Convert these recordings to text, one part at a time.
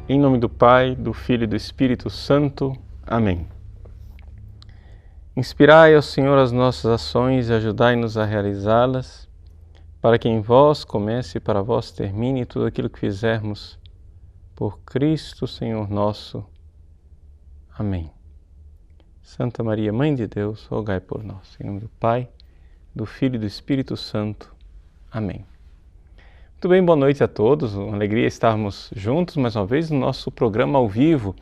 Em nome do Pai, do Filho e do Espírito Santo. Amém. Inspirai, ó Senhor, as nossas ações e ajudai-nos a realizá-las, para que em vós comece e para vós termine tudo aquilo que fizermos. Por Cristo, Senhor nosso. Amém. Santa Maria, Mãe de Deus, rogai por nós. Em nome do Pai, do Filho e do Espírito Santo. Amém. Muito bem, boa noite a todos. Uma alegria estarmos juntos mais uma vez no nosso programa ao vivo.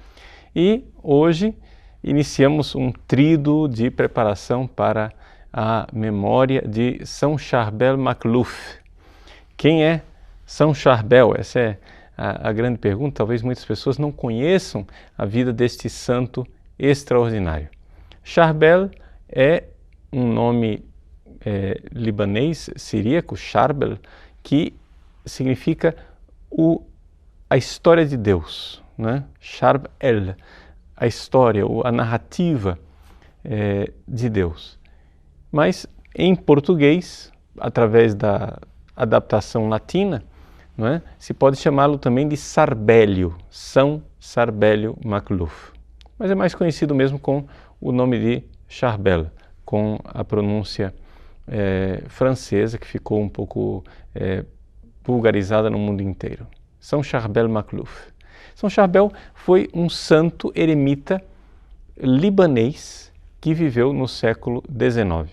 E hoje iniciamos um tríduo de preparação para a memória de São Charbel Macluf. Quem é São Charbel? Essa é a grande pergunta. Talvez muitas pessoas não conheçam a vida deste santo extraordinário. Charbel é um nome libanês, siríaco, Charbel, que significa a história de Deus, né? Charb El, a história, a narrativa de Deus. Mas em português, através da adaptação latina, não é? Se pode chamá-lo também de Sarbélio, São Sarbélio Macluf. Mas é mais conhecido mesmo com o nome de Charbel, com a pronúncia francesa, que ficou um pouco vulgarizada no mundo inteiro. São Charbel Macluf. São Charbel foi um santo eremita libanês que viveu no século XIX.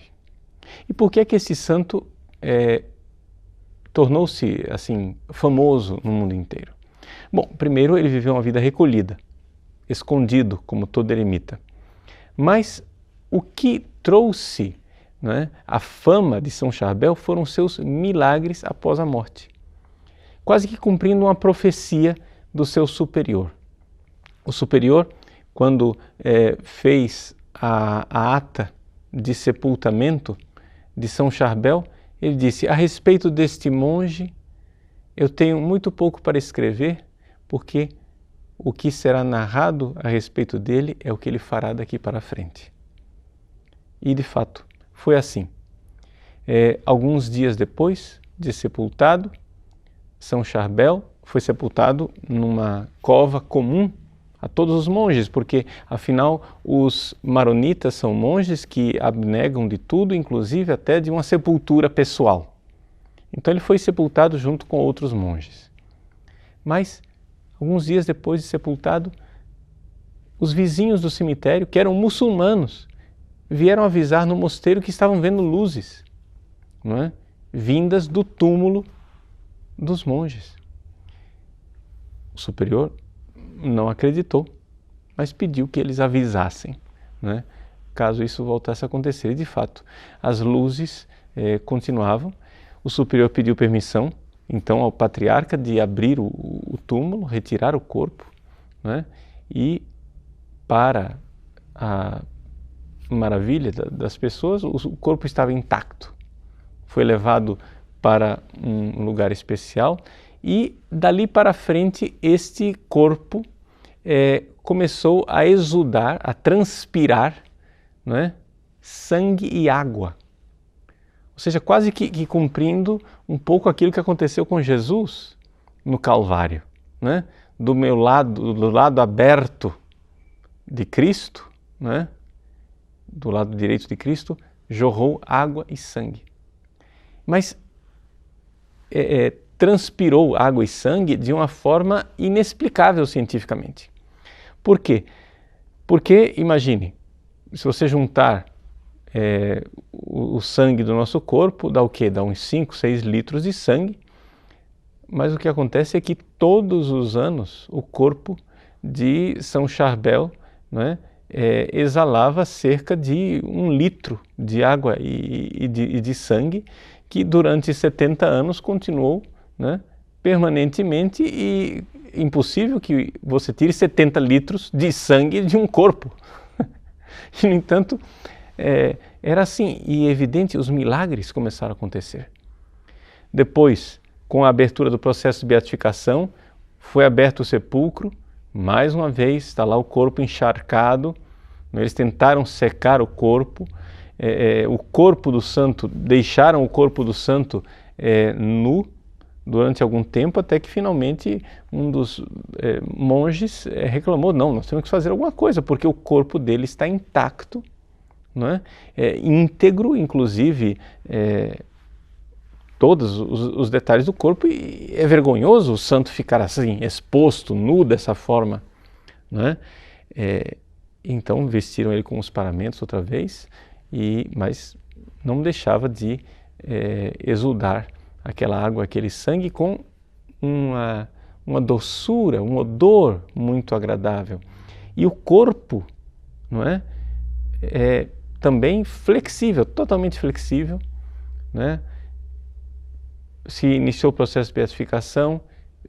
E por que é que esse santo tornou-se assim famoso no mundo inteiro? Bom, primeiro ele viveu uma vida recolhida, escondido, como todo eremita. Mas o que trouxe, né, a fama de São Charbel foram seus milagres após a morte, quase que cumprindo uma profecia do seu superior. O superior, quando fez a ata de sepultamento de São Charbel, ele disse: a respeito deste monge, eu tenho muito pouco para escrever, porque o que será narrado a respeito dele é o que ele fará daqui para frente. E de fato, foi assim. Alguns dias depois de sepultado, São Charbel foi sepultado numa cova comum a todos os monges, porque afinal os maronitas são monges que abnegam de tudo, inclusive até de uma sepultura pessoal. Então ele foi sepultado junto com outros monges. Mas alguns dias depois de sepultado, os vizinhos do cemitério, que eram muçulmanos, vieram avisar no mosteiro que estavam vendo luzes, não é? Vindas do túmulo dos monges. O superior não acreditou, mas pediu que eles avisassem, né, caso isso voltasse a acontecer. E de fato, as luzes continuavam. O superior pediu permissão, então, ao patriarca de abrir o túmulo, retirar o corpo, né, e para a maravilha das pessoas, o corpo estava intacto. Foi levado para um lugar especial e dali para frente este corpo começou a exudar, a transpirar, não é? Sangue e água. Ou seja, quase que cumprindo um pouco aquilo que aconteceu com Jesus no Calvário, né? Do lado aberto de Cristo, né? Do lado direito de Cristo, jorrou água e sangue. Mas transpirou água e sangue de uma forma inexplicável cientificamente. Por quê? Porque, imagine, se você juntar o sangue do nosso corpo, dá o quê? Dá uns 5, 6 litros de sangue, mas o que acontece é que todos os anos o corpo de São Charbel, né, exalava cerca de 1 litro de água e de sangue, que durante 70 anos continuou, né, permanentemente, e impossível que você tire 70 litros de sangue de um corpo. E, no entanto, era assim, e evidente, os milagres começaram a acontecer. Depois, com a abertura do processo de beatificação, foi aberto o sepulcro, mais uma vez está lá o corpo encharcado, eles tentaram secar o corpo do santo, deixaram o corpo do santo nu, durante algum tempo, até que finalmente um dos monges reclamou, não, nós temos que fazer alguma coisa, porque o corpo dele está intacto, não é? Íntegro, inclusive todos os detalhes do corpo, e é vergonhoso o santo ficar assim, exposto, nu dessa forma, não é? Então vestiram ele com os paramentos outra vez, mas não deixava de exudar aquela água, aquele sangue com uma doçura, um odor muito agradável. E o corpo, não é? Também flexível, totalmente flexível, né? Se iniciou o processo de beatificação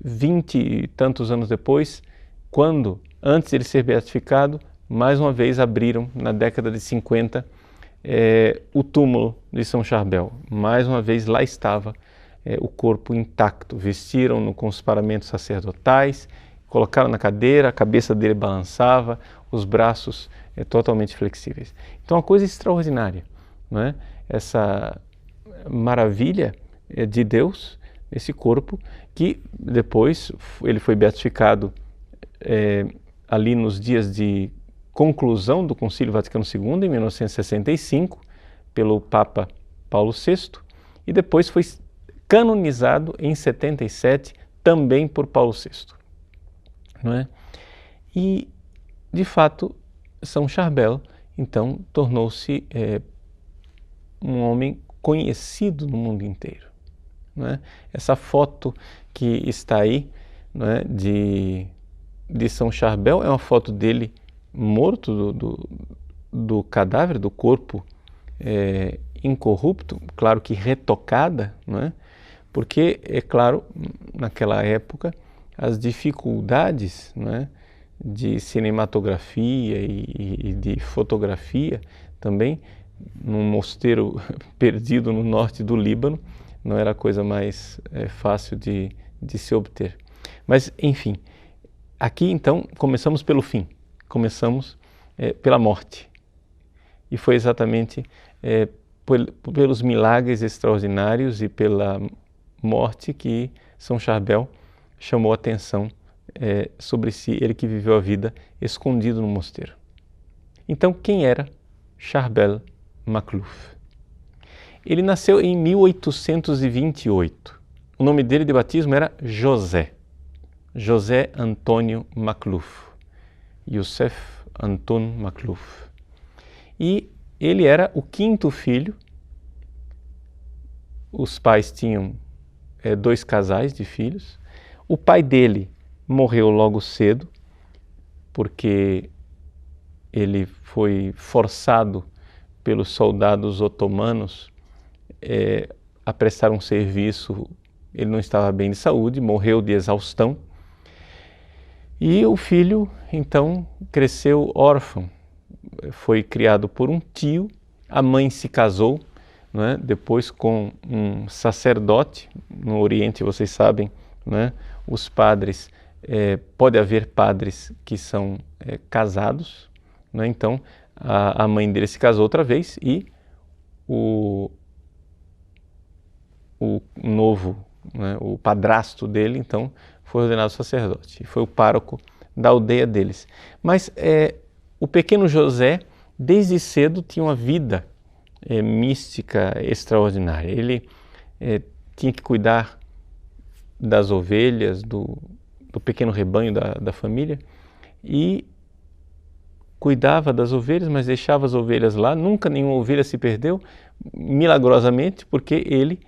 20 e tantos anos depois, quando, antes de ele ser beatificado, mais uma vez abriram, na década de 50, o túmulo de São Charbel. Mais uma vez lá estava o corpo intacto. Vestiram-no com os paramentos sacerdotais, colocaram na cadeira, a cabeça dele balançava, os braços totalmente flexíveis. Então, uma coisa extraordinária, não é? Essa maravilha de Deus, esse corpo, que depois ele foi beatificado ali nos dias de conclusão do Concílio Vaticano II, em 1965, pelo Papa Paulo VI, e depois foi canonizado em 77, também por Paulo VI. Não é? E, de fato, São Charbel, então, tornou-se um homem conhecido no mundo inteiro. Não é? Essa foto que está aí, não é, de São Charbel é uma foto dele morto, do cadáver, do corpo incorrupto, claro que retocada, não é? Porque, é claro, naquela época, as dificuldades, não é, de cinematografia e de fotografia também, num mosteiro perdido no norte do Líbano, não era a coisa mais fácil de se obter. Mas, enfim, aqui então começamos pelo fim, começamos pela morte. E foi exatamente pelos milagres extraordinários e pela morte que São Charbel chamou a atenção sobre si, ele que viveu a vida escondido no mosteiro. Então, quem era Charbel Macluf? Ele nasceu em 1828. O nome dele de batismo era José Antônio Macluf, Youssef Anton Macluf. E ele era o quinto filho. Os pais tinham 2 casais de filhos. O pai dele morreu logo cedo, porque ele foi forçado pelos soldados otomanos a prestar um serviço. Ele não estava bem de saúde, morreu de exaustão. E o filho, então, cresceu órfão. Foi criado por um tio, a mãe se casou, não é? Depois com um sacerdote. No Oriente, vocês sabem, não é? Os padres, pode haver padres que são casados, não é? Então a mãe dele se casou outra vez e o novo, né, o padrasto dele, então, foi ordenado sacerdote e foi o pároco da aldeia deles. Mas o pequeno José, desde cedo, tinha uma vida mística extraordinária. Ele tinha que cuidar das ovelhas, do pequeno rebanho da família, e cuidava das ovelhas, mas deixava as ovelhas lá. Nunca nenhuma ovelha se perdeu, milagrosamente, porque ele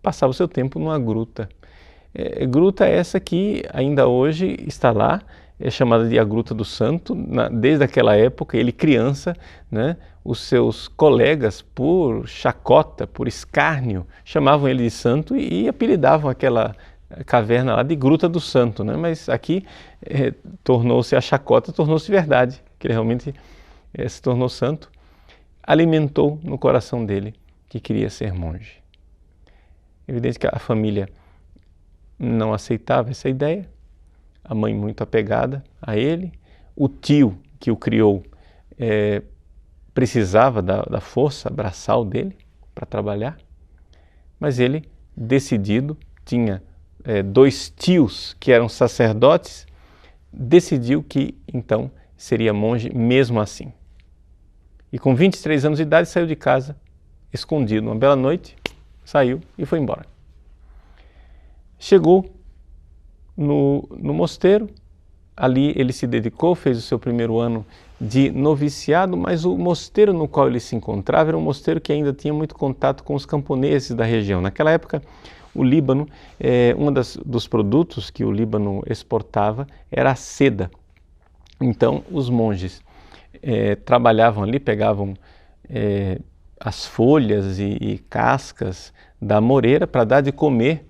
passava o seu tempo numa gruta. Gruta essa que ainda hoje está lá, é chamada de a Gruta do Santo. Desde aquela época, ele criança, né, os seus colegas, por chacota, por escárnio, chamavam ele de santo e apelidavam aquela caverna lá de Gruta do Santo, né? Mas aqui tornou-se a chacota, tornou-se verdade, que ele realmente se tornou santo. Alimentou no coração dele que queria ser monge. Evidente que a família não aceitava essa ideia, a mãe muito apegada a ele, o tio que o criou precisava da força braçal dele para trabalhar, mas ele, decidido, tinha 2 tios que eram sacerdotes, decidiu que então seria monge mesmo assim. E com 23 anos de idade saiu de casa, escondido. Uma bela noite, saiu e foi embora. Chegou no mosteiro, ali ele se dedicou, fez o seu primeiro ano de noviciado, mas o mosteiro no qual ele se encontrava era um mosteiro que ainda tinha muito contato com os camponeses da região. Naquela época, o Líbano, dos produtos que o Líbano exportava era a seda. Então, os monges trabalhavam ali, pegavam as folhas e cascas da moreira para dar de comer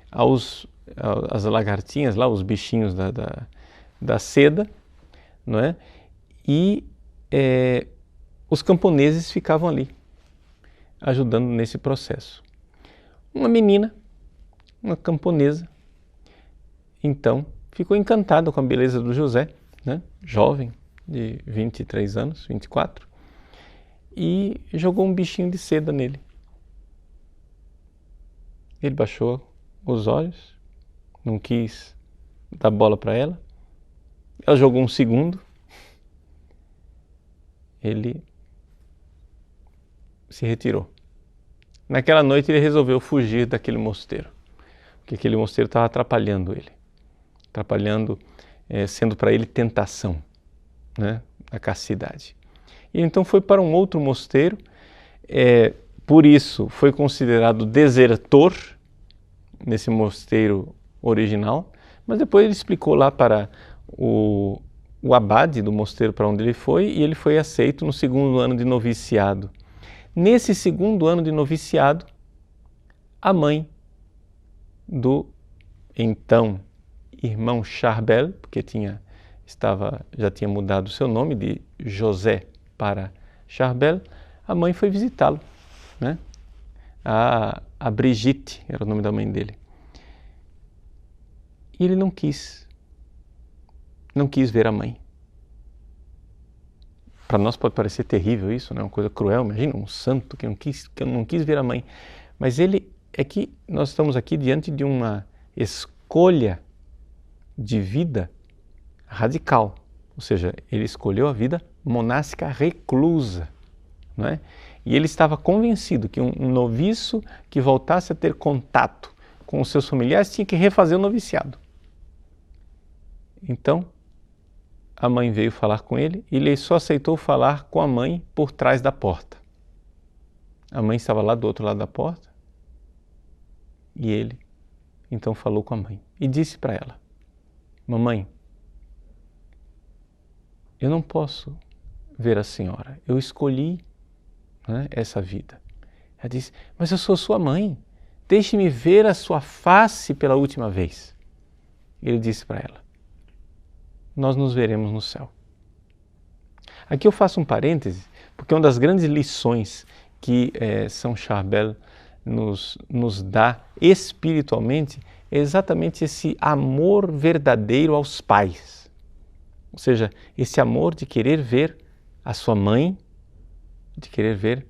às lagartinhas, lá, os bichinhos da seda, não é? E os camponeses ficavam ali, ajudando nesse processo. Uma menina, uma camponesa, então ficou encantada com a beleza do José, né? Jovem, de 23 anos, 24, e jogou um bichinho de seda nele. Ele baixou os olhos, não quis dar bola para ela. Ela jogou um segundo. Ele se retirou. Naquela noite ele resolveu fugir daquele mosteiro, porque aquele mosteiro estava atrapalhando ele, sendo para ele tentação, né, a castidade. E então foi para um outro mosteiro, por isso foi considerado desertor nesse mosteiro original, mas depois ele explicou lá para o abade do mosteiro para onde ele foi, e ele foi aceito no segundo ano de noviciado. Nesse segundo ano de noviciado, a mãe do então irmão Charbel, porque já tinha mudado o seu nome de José para Charbel, a mãe foi visitá-lo, né? A Brigitte era o nome da mãe dele. E ele não quis ver a mãe. Para nós pode parecer terrível isso, né? Uma coisa cruel. Imagina um santo que não quis ver a mãe. Mas é que nós estamos aqui diante de uma escolha de vida radical. Ou seja, ele escolheu a vida monástica reclusa, não é? E ele estava convencido que um noviço que voltasse a ter contato com os seus familiares tinha que refazer o noviciado. Então, a mãe veio falar com ele e ele só aceitou falar com a mãe por trás da porta. A mãe estava lá do outro lado da porta e ele então falou com a mãe e disse para ela: mamãe, eu não posso ver a senhora, eu escolhi, né, essa vida. Ela disse: mas eu sou sua mãe, deixe-me ver a sua face pela última vez. Ele disse para ela: nós nos veremos no céu. Aqui eu faço um parêntese, porque uma das grandes lições que São Charbel nos dá espiritualmente é exatamente esse amor verdadeiro aos pais. Ou seja, esse amor de querer ver a sua mãe, de querer ver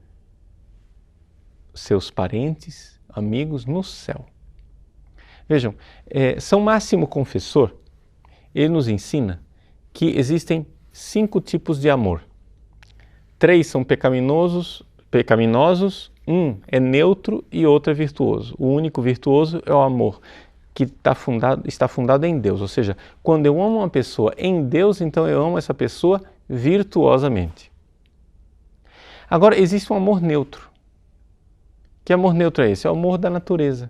seus parentes, amigos no céu. Vejam, São Máximo Confessor, ele nos ensina que existem 5 tipos de amor. 3 são pecaminosos, um é neutro e outro é virtuoso. O único virtuoso é o amor que está fundado em Deus. Ou seja, quando eu amo uma pessoa em Deus, então eu amo essa pessoa virtuosamente. Agora, existe um amor neutro. Que amor neutro é esse? É o amor da natureza.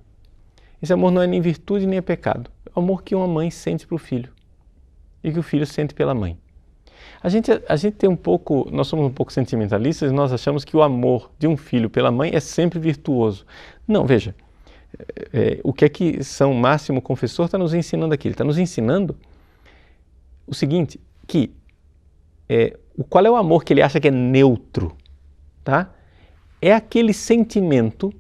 Esse amor não é nem virtude nem é pecado. É o amor que uma mãe sente para o filho e que o filho sente pela mãe. A gente tem nós somos um pouco sentimentalistas e nós achamos que o amor de um filho pela mãe é sempre virtuoso. Não, veja, o que é que São Máximo Confessor está nos ensinando aqui? Ele está nos ensinando o seguinte, que qual é o amor que ele acha que é neutro? Tá? É aquele sentimento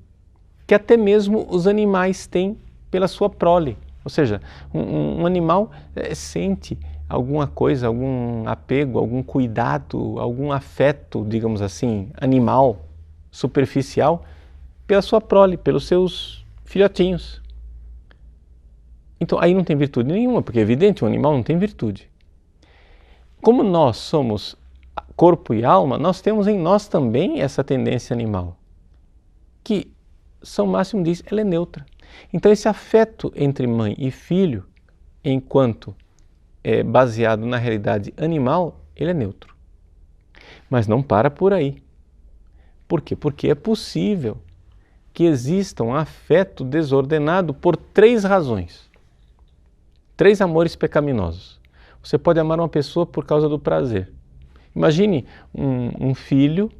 que até mesmo os animais têm pela sua prole. Ou seja, um animal sente alguma coisa, algum apego, algum cuidado, algum afeto, digamos assim, animal, superficial, pela sua prole, pelos seus filhotinhos. Então aí não tem virtude nenhuma, porque é evidente, um animal não tem virtude. Como nós somos corpo e alma, nós temos em nós também essa tendência animal, que São Máximo diz, ela é neutra. Então esse afeto entre mãe e filho, enquanto é baseado na realidade animal, ele é neutro. Mas não para por aí. Por quê? Porque é possível que exista um afeto desordenado por 3 razões. 3 amores pecaminosos. Você pode amar uma pessoa por causa do prazer. Imagine um filho,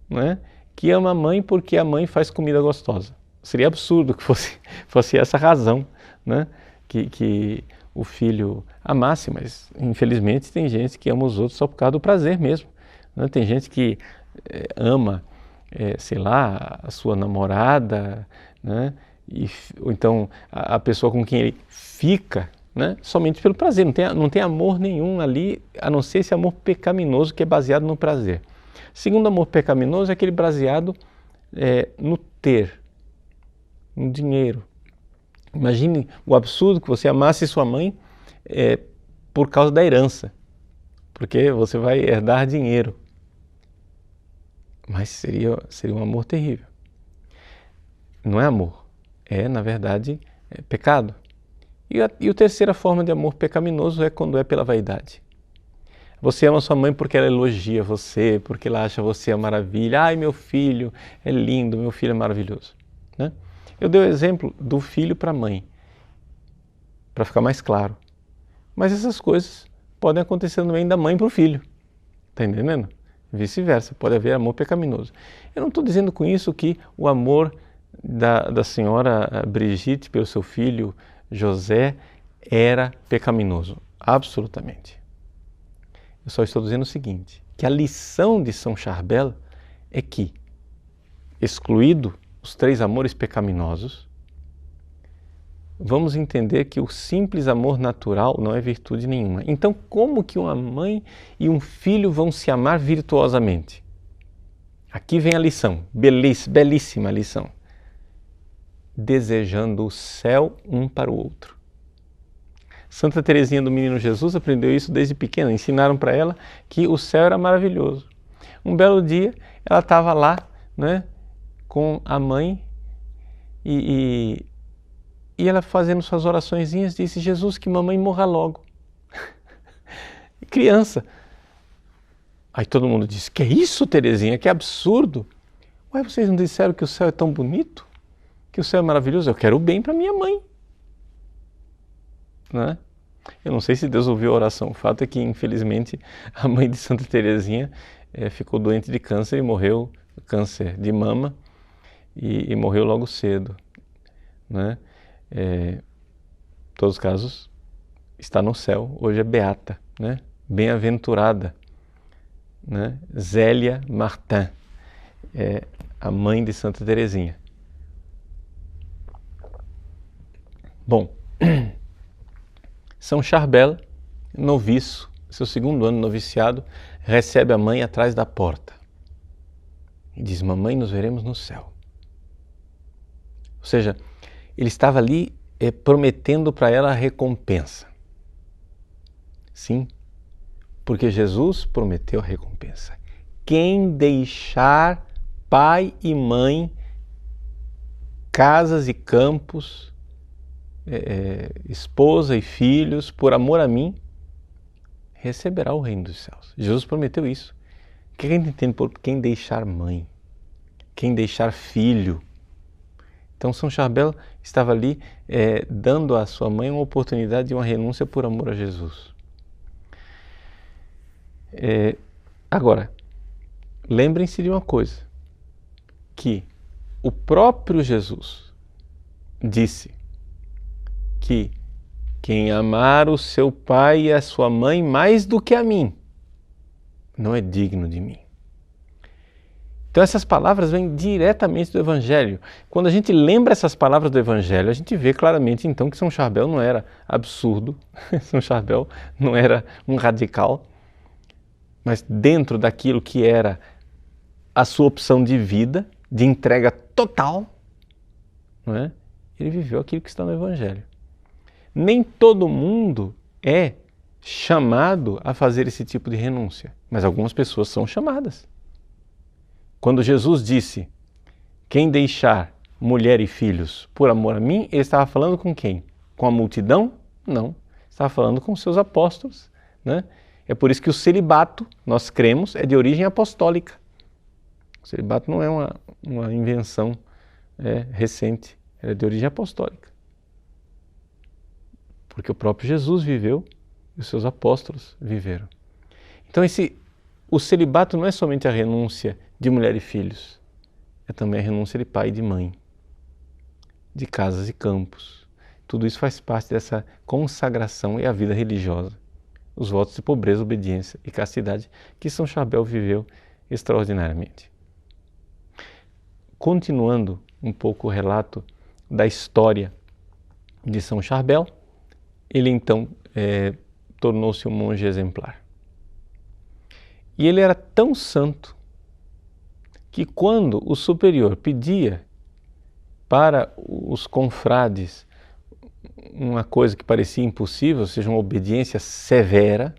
né, que ama a mãe porque a mãe faz comida gostosa. Seria absurdo que fosse essa razão, né, que o filho amasse, mas infelizmente tem gente que ama os outros só por causa do prazer mesmo. Né? Tem gente que ama, sei lá, a sua namorada, né, ou então a pessoa com quem ele fica, né, somente pelo prazer, não tem amor nenhum ali, a não ser esse amor pecaminoso que é baseado no prazer. Segundo amor pecaminoso é aquele baseado no ter, no dinheiro. Imagine o absurdo que você amasse sua mãe por causa da herança, porque você vai herdar dinheiro. Mas seria um amor terrível. Não é amor, na verdade, pecado. E a terceira forma de amor pecaminoso é quando é pela vaidade. Você ama sua mãe porque ela elogia você, porque ela acha você a maravilha. Ai, meu filho é lindo, meu filho é maravilhoso. Né? Eu dei o exemplo do filho para a mãe, para ficar mais claro. Mas essas coisas podem acontecer também da mãe para o filho. Está entendendo? Vice-versa, pode haver amor pecaminoso. Eu não estou dizendo com isso que o amor da senhora Brigitte pelo seu filho José era pecaminoso. Absolutamente. Eu só estou dizendo o seguinte, que a lição de São Charbel é que, excluído os 3 amores pecaminosos, vamos entender que o simples amor natural não é virtude nenhuma. Então, como que uma mãe e um filho vão se amar virtuosamente? Aqui vem a lição, belíssima lição. Desejando o céu um para o outro. Santa Teresinha do Menino Jesus aprendeu isso desde pequena, ensinaram para ela que o céu era maravilhoso. Um belo dia, ela estava lá, né, com a mãe e ela fazendo suas oraçõezinhas disse, Jesus, que mamãe morra logo. Criança. Aí todo mundo disse, que é isso, Teresinha, que absurdo. Ué, vocês não disseram que o céu é tão bonito? Que o céu é maravilhoso? Eu quero o bem para minha mãe. Né? Eu não sei se Deus ouviu a oração. O fato é que, infelizmente, a mãe de Santa Teresinha ficou doente de câncer e morreu, câncer de mama, e morreu logo cedo. Né? Em todos os casos, está no céu, hoje é beata, né? Bem-aventurada, né? Zélia Martin, a mãe de Santa Teresinha. Bom, São Charbel, noviço, seu 2º ano noviciado, recebe a mãe atrás da porta e diz, mamãe, nos veremos no céu. Ou seja, ele estava ali prometendo para ela a recompensa. Sim, porque Jesus prometeu a recompensa. Quem deixar pai e mãe, casas e campos, esposa e filhos, por amor a mim, receberá o reino dos céus. Jesus prometeu isso. O que a gente entende por quem deixar mãe? Quem deixar filho? Então São Charbel estava ali dando à sua mãe uma oportunidade de uma renúncia por amor a Jesus. Agora, lembrem-se de uma coisa, que o próprio Jesus disse que quem amar o seu pai e a sua mãe mais do que a mim, não é digno de mim. Então essas palavras vêm diretamente do Evangelho. Quando a gente lembra essas palavras do Evangelho, a gente vê claramente então que São Charbel não era absurdo, São Charbel não era um radical, mas dentro daquilo que era a sua opção de vida, de entrega total, não é? Ele viveu aquilo que está no Evangelho. nem todo mundo é chamado a fazer esse tipo de renúncia, mas algumas pessoas são chamadas. Quando Jesus disse, quem deixar mulher e filhos por amor a mim, ele estava falando com quem? Com a multidão? Não, estava falando com seus apóstolos, né? É por isso que o celibato, nós cremos, é de origem apostólica. O celibato não é uma invenção recente, é de origem apostólica. Porque o próprio Jesus viveu e os seus apóstolos viveram. Então o celibato não é somente a renúncia de mulher e filhos, é também a renúncia de pai e de mãe, de casas e campos. Tudo isso faz parte dessa consagração e a vida religiosa. Os votos de pobreza, obediência e castidade que São Charbel viveu extraordinariamente. Continuando um pouco o relato da história de São Charbel, ele então tornou-se um monge exemplar. E ele era tão santo que quando o superior pedia para os confrades uma coisa que parecia impossível, ou seja, uma obediência severa,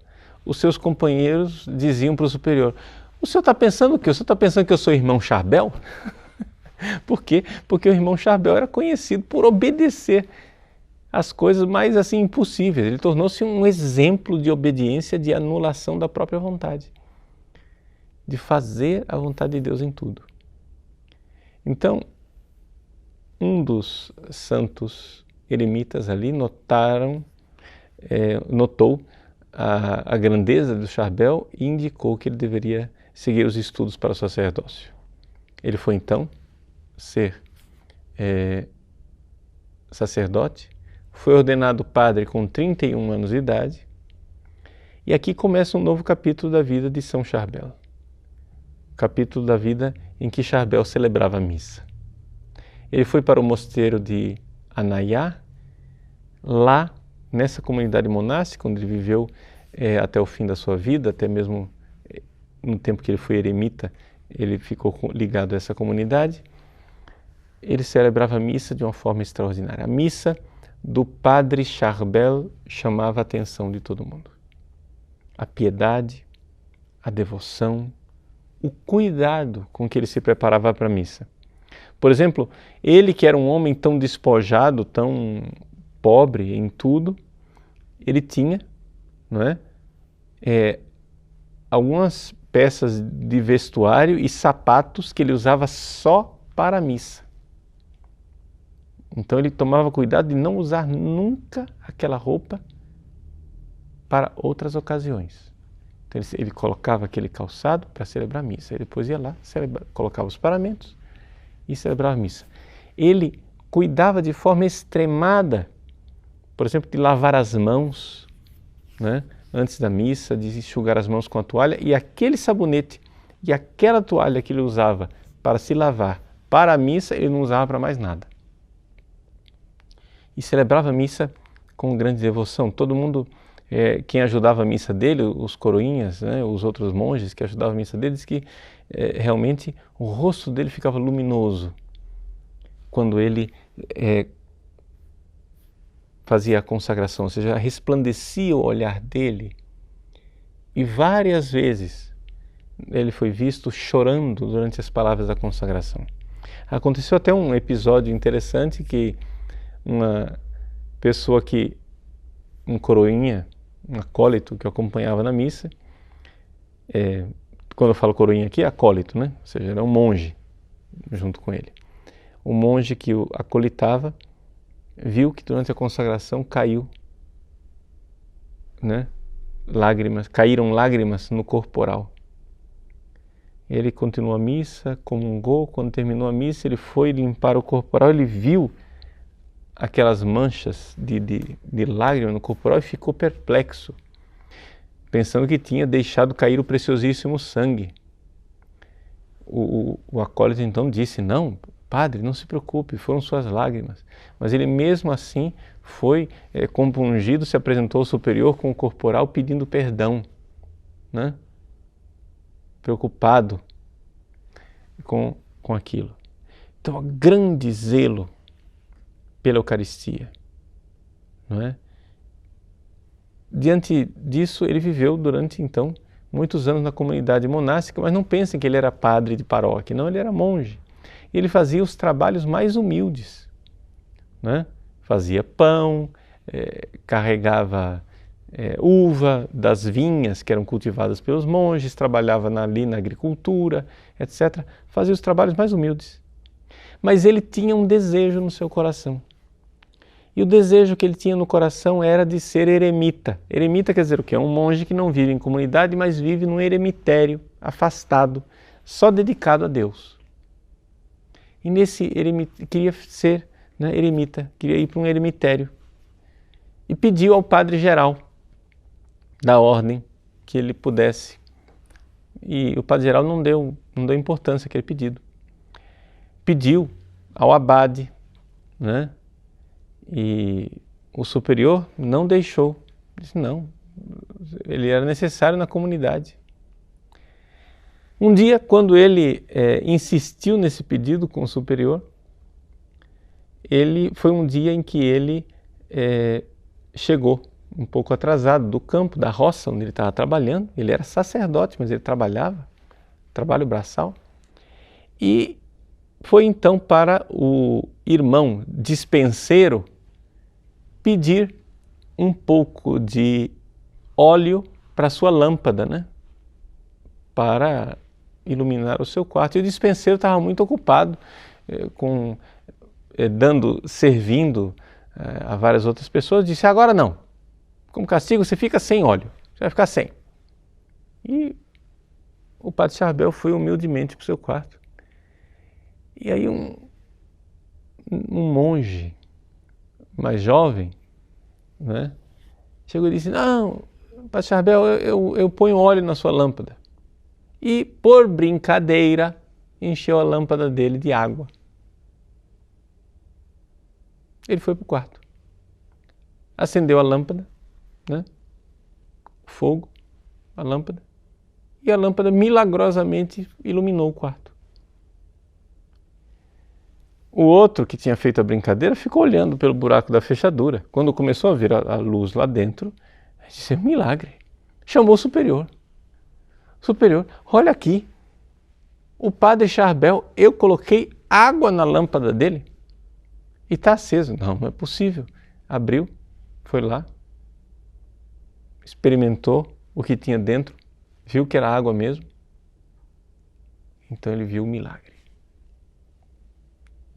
os seus companheiros diziam para o superior, o senhor está pensando o quê? O senhor está pensando que eu sou irmão Charbel? Por quê? Porque o irmão Charbel era conhecido por obedecer as coisas mais assim impossíveis. Ele tornou-se um exemplo de obediência, de anulação da própria vontade, de fazer a vontade de Deus em tudo. Então, um dos santos eremitas ali notou a grandeza do Charbel e indicou que ele deveria seguir os estudos para o sacerdócio. Ele foi então ser sacerdote, foi ordenado padre com 31 anos de idade, e aqui começa um novo capítulo da vida de São Charbel. O capítulo da vida em que Charbel celebrava a missa. Ele foi para o mosteiro de Anaiá, lá nessa comunidade monástica, onde ele viveu até o fim da sua vida, até mesmo no tempo que ele foi eremita, ele ficou ligado a essa comunidade. Ele celebrava a missa de uma forma extraordinária. A missa do padre Charbel chamava a atenção de todo mundo. A piedade, a devoção, o cuidado com que ele se preparava para a missa. Por exemplo, ele que era um homem tão despojado, tão pobre em tudo, ele tinha, não é, algumas peças de vestuário e sapatos que ele usava só para a missa. Então ele tomava cuidado de não usar nunca aquela roupa para outras ocasiões. Então ele colocava aquele calçado para celebrar a missa. Ele depois ia lá, colocava os paramentos e celebrava a missa. Ele cuidava de forma extremada, por exemplo, de lavar as mãos, né, antes da missa, de enxugar as mãos com a toalha, e aquele sabonete e aquela toalha que ele usava para se lavar para a missa, ele não usava para mais nada. E celebrava a missa com grande devoção. Todo mundo, quem ajudava a missa dele, os coroinhas, né, os outros monges que ajudavam a missa dele, diz que realmente o rosto dele ficava luminoso quando ele fazia a consagração, ou seja, resplandecia o olhar dele. E várias vezes ele foi visto chorando durante as palavras da consagração. Aconteceu até um episódio interessante que uma pessoa um coroinha, um acólito que eu acompanhava na missa, quando eu falo coroinha aqui, é acólito, né? Ou seja, era um monge junto com ele. O monge que o acolitava viu que durante a consagração caiu, né, caíram lágrimas no corporal. Ele continuou a missa, comungou. Quando terminou a missa, ele foi limpar o corporal, ele viu aquelas manchas de lágrimas no corporal e ficou perplexo, pensando que tinha deixado cair o preciosíssimo sangue. O acólito então disse, não, padre, não se preocupe, foram suas lágrimas. Mas ele mesmo assim foi compungido, se apresentou ao superior com o corporal pedindo perdão, né? Preocupado com aquilo. Então, grande zelo pela Eucaristia, não é? diante disso, ele viveu durante, então, muitos anos na comunidade monástica, mas não pensem que ele era padre de paróquia, não, ele era monge. E ele fazia os trabalhos mais humildes, né? Fazia pão, carregava uva das vinhas que eram cultivadas pelos monges, trabalhava ali na agricultura, etc. Fazia os trabalhos mais humildes. Mas ele tinha um desejo no seu coração. E o desejo que ele tinha no coração era de ser eremita. Eremita quer dizer o quê? É um monge que não vive em comunidade, mas vive num eremitério, afastado, só dedicado a Deus. E nesse eremita, queria ser, né, eremita, queria ir para um eremitério. E pediu ao padre geral da ordem que ele pudesse. E o padre geral não deu importância àquele pedido. Pediu ao abade, né? E o superior não deixou. Disse não, ele era necessário na comunidade. Um dia, quando ele insistiu nesse pedido com o superior, foi um dia em que ele chegou um pouco atrasado do campo, da roça onde ele estava trabalhando. Ele era sacerdote, mas ele trabalhava, trabalho braçal. E foi então para o irmão dispenseiro pedir um pouco de óleo para sua lâmpada, né? Para iluminar o seu quarto. E o dispenseiro estava muito ocupado servindo a várias outras pessoas. Disse, agora não, como castigo você fica sem óleo, você vai ficar sem. E o padre Charbel foi humildemente para o seu quarto. E aí um monge mais jovem, né, chegou e disse, não, padre Charbel, eu ponho óleo na sua lâmpada. E, por brincadeira, encheu a lâmpada dele de água. Ele foi para o quarto, acendeu a lâmpada, né, o fogo, a lâmpada, e a lâmpada milagrosamente iluminou o quarto. O outro, que tinha feito a brincadeira, ficou olhando pelo buraco da fechadura. Quando começou a vir a luz lá dentro, disse, é um milagre. Chamou o superior. Superior, olha aqui, o padre Charbel, eu coloquei água na lâmpada dele e está aceso. Não é possível. Abriu, foi lá, experimentou o que tinha dentro, viu que era água mesmo. Então ele viu o milagre.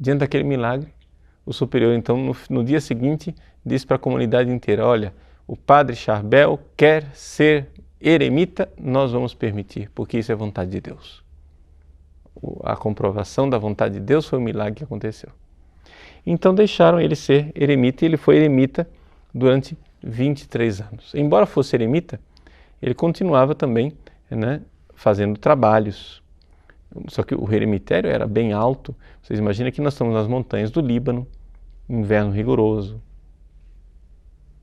Diante daquele milagre, o superior então no dia seguinte disse para a comunidade inteira, olha, o padre Charbel quer ser eremita, nós vamos permitir, porque isso é vontade de Deus. A comprovação da vontade de Deus foi o milagre que aconteceu. Então deixaram ele ser eremita e ele foi eremita durante 23 anos. Embora fosse eremita, ele continuava também, né, fazendo trabalhos. Só que o eremitério era bem alto. Vocês imaginam que nós estamos nas montanhas do Líbano, inverno rigoroso,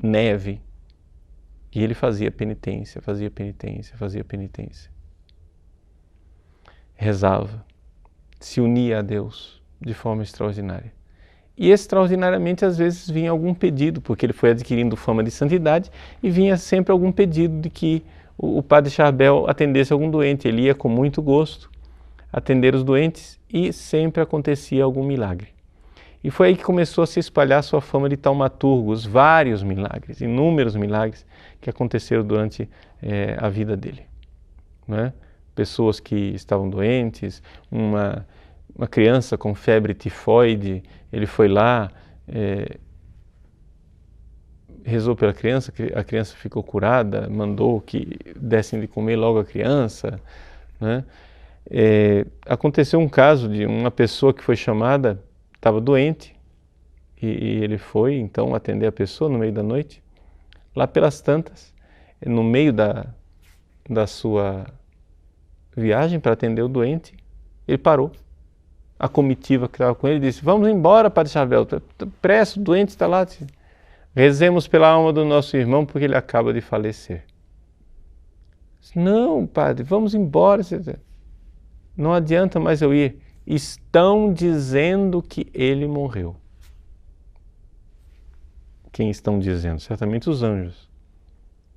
neve. E ele fazia penitência, fazia penitência, fazia penitência. Rezava, se unia a Deus de forma extraordinária. E extraordinariamente às vezes vinha algum pedido, porque ele foi adquirindo fama de santidade e vinha sempre algum pedido de que o padre Charbel atendesse algum doente. Ele ia com muito gosto atender os doentes e sempre acontecia algum milagre. E foi aí que começou a se espalhar a sua fama de taumaturgo, os vários milagres, inúmeros milagres que aconteceram durante a vida dele. Né? Pessoas que estavam doentes, uma criança com febre tifoide, ele foi lá, rezou pela criança, a criança ficou curada, mandou que dessem de comer logo a criança. Né? Aconteceu um caso de uma pessoa que foi chamada, estava doente, e ele foi então atender a pessoa no meio da noite. Lá pelas tantas, no meio da sua viagem para atender o doente, ele parou. A comitiva que estava com ele disse, vamos embora, padre Charbel, pressa, o doente está lá. Rezemos pela alma do nosso irmão porque ele acaba de falecer. Não, padre, vamos embora. Não adianta mais eu ir. Estão dizendo que ele morreu. Quem estão dizendo? Certamente os anjos.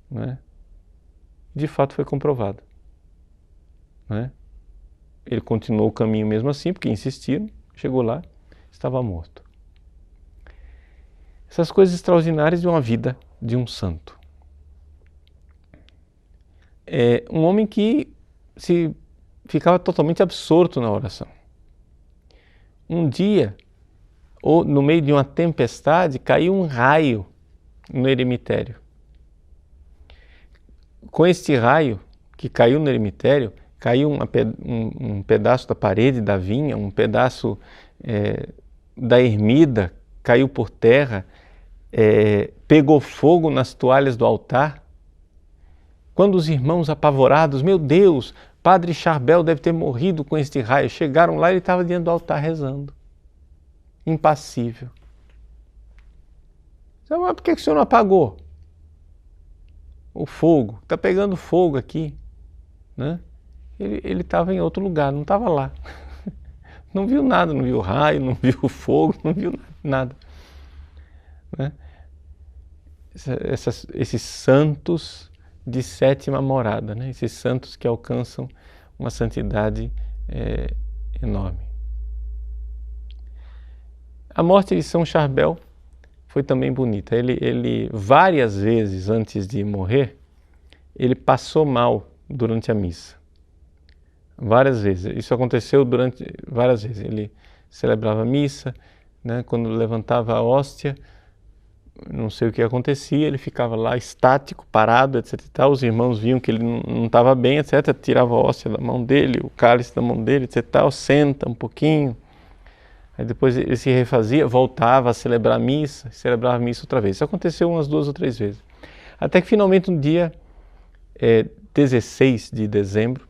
né? De fato foi comprovado, né? Ele continuou o caminho mesmo assim, porque insistiram, chegou lá, estava morto. Essas coisas extraordinárias de uma vida de um santo. É um homem que ficava totalmente absorto na oração. Um dia, ou no meio de uma tempestade, caiu um raio no eremitério. Com este raio que caiu no eremitério, caiu um pedaço da parede da vinha, um pedaço da ermida, caiu por terra, pegou fogo nas toalhas do altar. Quando os irmãos apavorados, meu Deus, Padre Charbel deve ter morrido com este raio, chegaram lá e ele estava diante do altar rezando, impassível. Mas por que o senhor não apagou o fogo? Está pegando fogo aqui, né? Ele estava em outro lugar, não estava lá. Não viu nada, não viu raio, não viu fogo, não viu nada. Né? Esses santos de sétima morada, né? Esses santos que alcançam uma santidade enorme. A morte de São Charbel foi também bonita. Ele várias vezes antes de morrer, ele passou mal durante a missa. Várias vezes. Isso aconteceu durante várias vezes. Ele celebrava a missa, né? Quando levantava a hóstia, não sei o que acontecia, ele ficava lá estático, parado, etc. E tal. Os irmãos viam que ele não estava bem, etc. Tirava a hóstia da mão dele, o cálice da mão dele, etc. Tal. Senta um pouquinho. Aí depois ele se refazia, voltava a celebrar a missa, celebrava a missa outra vez. Isso aconteceu umas 2 ou 3 vezes. Até que finalmente no dia 16 de dezembro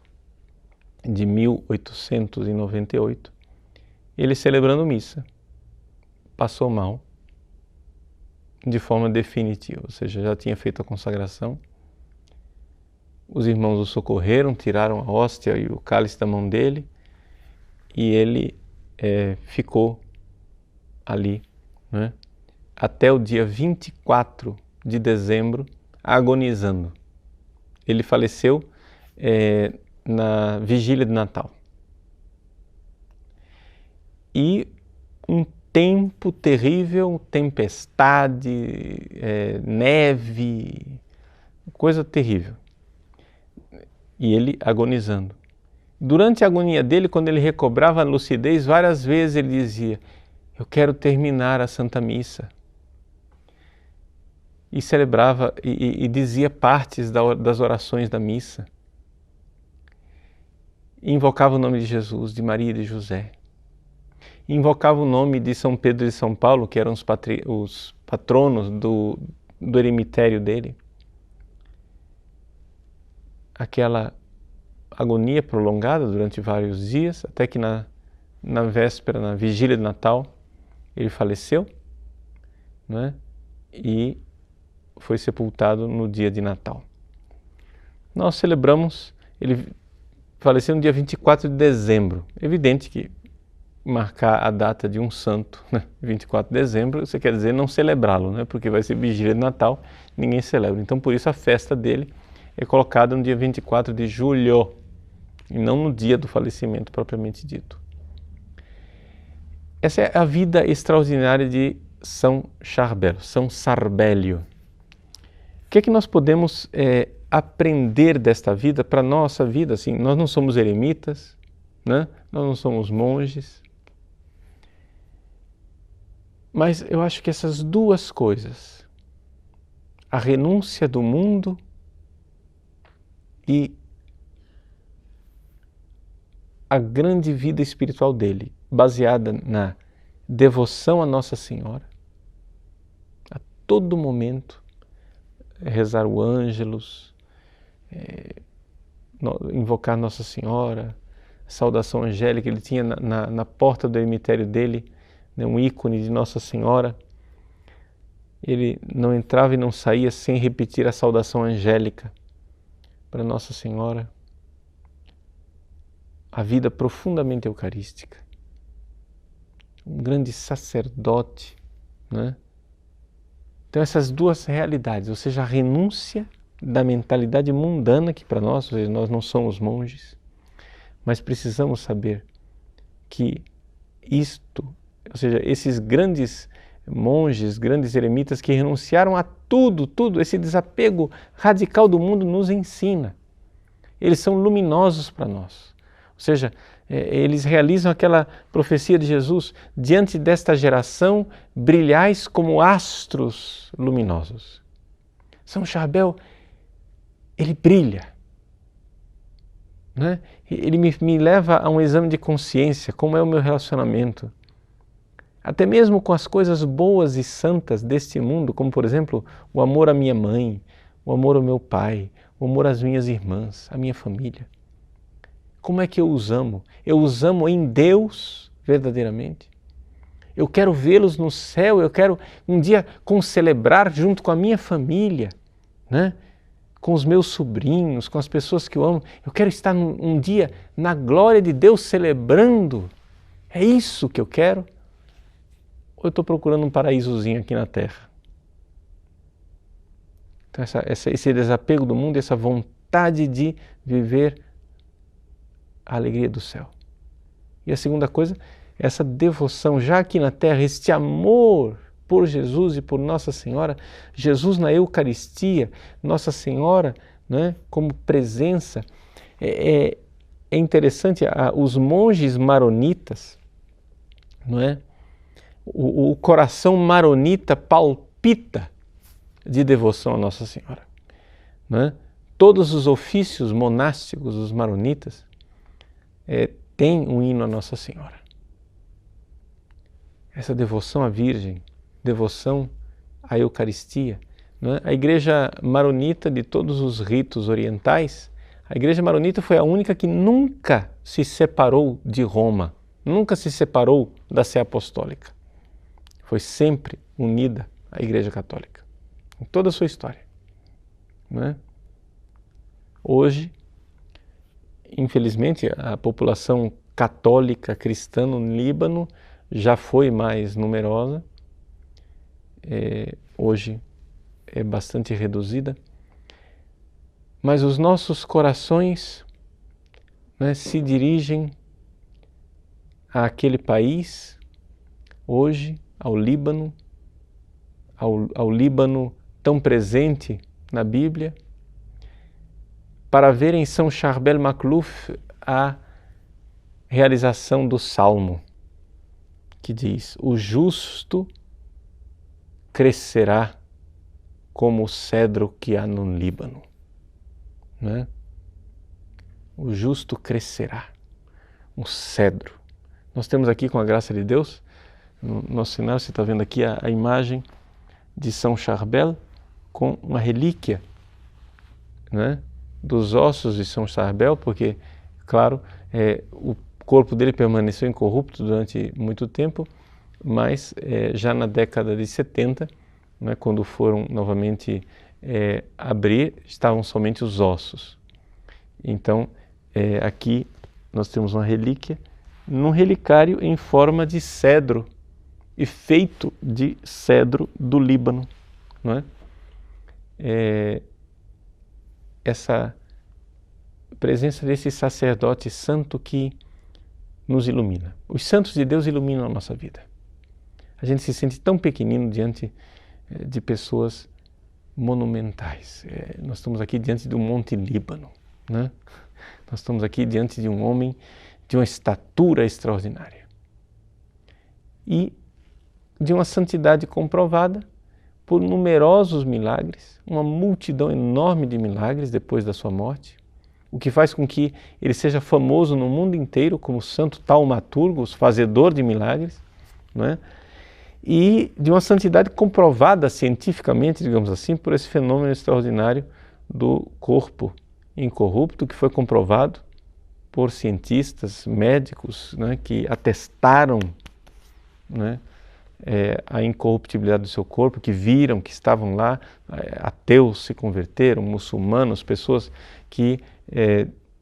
de 1898, ele celebrando missa, passou mal de forma definitiva, ou seja, já tinha feito a consagração. Os irmãos o socorreram, tiraram a hóstia e o cálice da mão dele e ele ficou ali, né, até o dia 24 de dezembro, agonizando. Ele faleceu na vigília de Natal. E um tempo terrível, tempestade, neve, coisa terrível. E ele agonizando. Durante a agonia dele, quando ele recobrava a lucidez, várias vezes ele dizia: eu quero terminar a Santa Missa. E celebrava e dizia partes das orações da missa. E invocava o nome de Jesus, de Maria e de José. E invocava o nome de São Pedro e São Paulo, que eram os patronos do eremitério dele. Aquela agonia prolongada durante vários dias, até que na véspera, na vigília de Natal, ele faleceu, né? E foi sepultado no dia de Natal. Nós celebramos, ele faleceu no dia 24 de dezembro. Evidente que marcar a data de um santo, né? 24 de dezembro, você quer dizer não celebrá-lo, né? Porque vai ser vigília de Natal, ninguém celebra. Então, por isso a festa dele é colocada no dia 24 de julho, e não no dia do falecimento propriamente dito. Essa é a vida extraordinária de São Charbel, São Sarbélio. O que é que nós podemos aprender desta vida para a nossa vida? Assim, nós não somos eremitas, né? Nós não somos monges, mas eu acho que essas duas coisas, a renúncia do mundo e a grande vida espiritual dele, baseada na devoção a Nossa Senhora, a todo momento, rezar o Ângelus, invocar Nossa Senhora, a saudação angélica. Ele tinha na porta do eremitério dele, né, um ícone de Nossa Senhora. Ele não entrava e não saía sem repetir a saudação angélica para Nossa Senhora. A vida profundamente eucarística. Um grande sacerdote, né? Então essas duas realidades, ou seja, a renúncia da mentalidade mundana que para nós, ou seja, nós não somos monges, mas precisamos saber que isto, ou seja, esses grandes monges, grandes eremitas que renunciaram a tudo, esse desapego radical do mundo nos ensina. Eles são luminosos para nós. Ou seja, eles realizam aquela profecia de Jesus: diante desta geração, brilhais como astros luminosos. São Charbel, ele brilha. Né? Ele me leva a um exame de consciência, como é o meu relacionamento. Até mesmo com as coisas boas e santas deste mundo, como por exemplo, o amor à minha mãe, o amor ao meu pai, o amor às minhas irmãs, à minha família. Como é que eu os amo? Eu os amo em Deus verdadeiramente. Eu quero vê-los no céu, eu quero um dia celebrar junto com a minha família, né? Com os meus sobrinhos, com as pessoas que eu amo. Eu quero estar um dia na glória de Deus celebrando. É isso que eu quero? Ou eu estou procurando um paraísozinho aqui na Terra? Então esse desapego do mundo, essa vontade de viver a alegria do céu. E a segunda coisa, essa devoção já aqui na Terra, este amor por Jesus e por Nossa Senhora, Jesus na Eucaristia, Nossa Senhora, né, como presença. É interessante, os monges maronitas, não é? O coração maronita palpita de devoção a Nossa Senhora. Né? Todos os ofícios monásticos dos maronitas têm um hino a Nossa Senhora. Essa devoção à Virgem, devoção à Eucaristia. Né? A Igreja Maronita, de todos os ritos orientais, a Igreja Maronita foi a única que nunca se separou de Roma, nunca se separou da Sé Apostólica. Foi sempre unida à Igreja Católica, em toda a sua história. Né? Hoje, infelizmente, a população católica cristã no Líbano já foi mais numerosa, hoje é bastante reduzida, mas os nossos corações, né, se dirigem àquele país, hoje, ao Líbano, ao Líbano tão presente na Bíblia, para ver em São Charbel Makhlouf a realização do Salmo, que diz: o justo crescerá como o cedro que há no Líbano. Né? O justo crescerá, um cedro. Nós temos aqui, com a graça de Deus, no nosso cenário, você está vendo aqui a imagem de São Charbel com uma relíquia, né, dos ossos de São Charbel, porque, claro, o corpo dele permaneceu incorrupto durante muito tempo, mas já na década de 70, né, quando foram novamente abrir, estavam somente os ossos. Então, aqui nós temos uma relíquia, num relicário em forma de cedro, e feito de cedro do Líbano. Não é? Essa presença desse sacerdote santo que nos ilumina. Os santos de Deus iluminam a nossa vida. A gente se sente tão pequenino diante de pessoas monumentais. Nós estamos aqui diante do Monte Líbano. Né? Nós estamos aqui diante de um homem de uma estatura extraordinária. E de uma santidade comprovada por numerosos milagres, uma multidão enorme de milagres depois da sua morte, o que faz com que ele seja famoso no mundo inteiro como santo taumaturgo, fazedor de milagres, não é? E de uma santidade comprovada cientificamente, digamos assim, por esse fenômeno extraordinário do corpo incorrupto, que foi comprovado por cientistas, médicos, né, que atestaram, né, a incorruptibilidade do seu corpo, que viram, que estavam lá, ateus se converteram, muçulmanos, pessoas que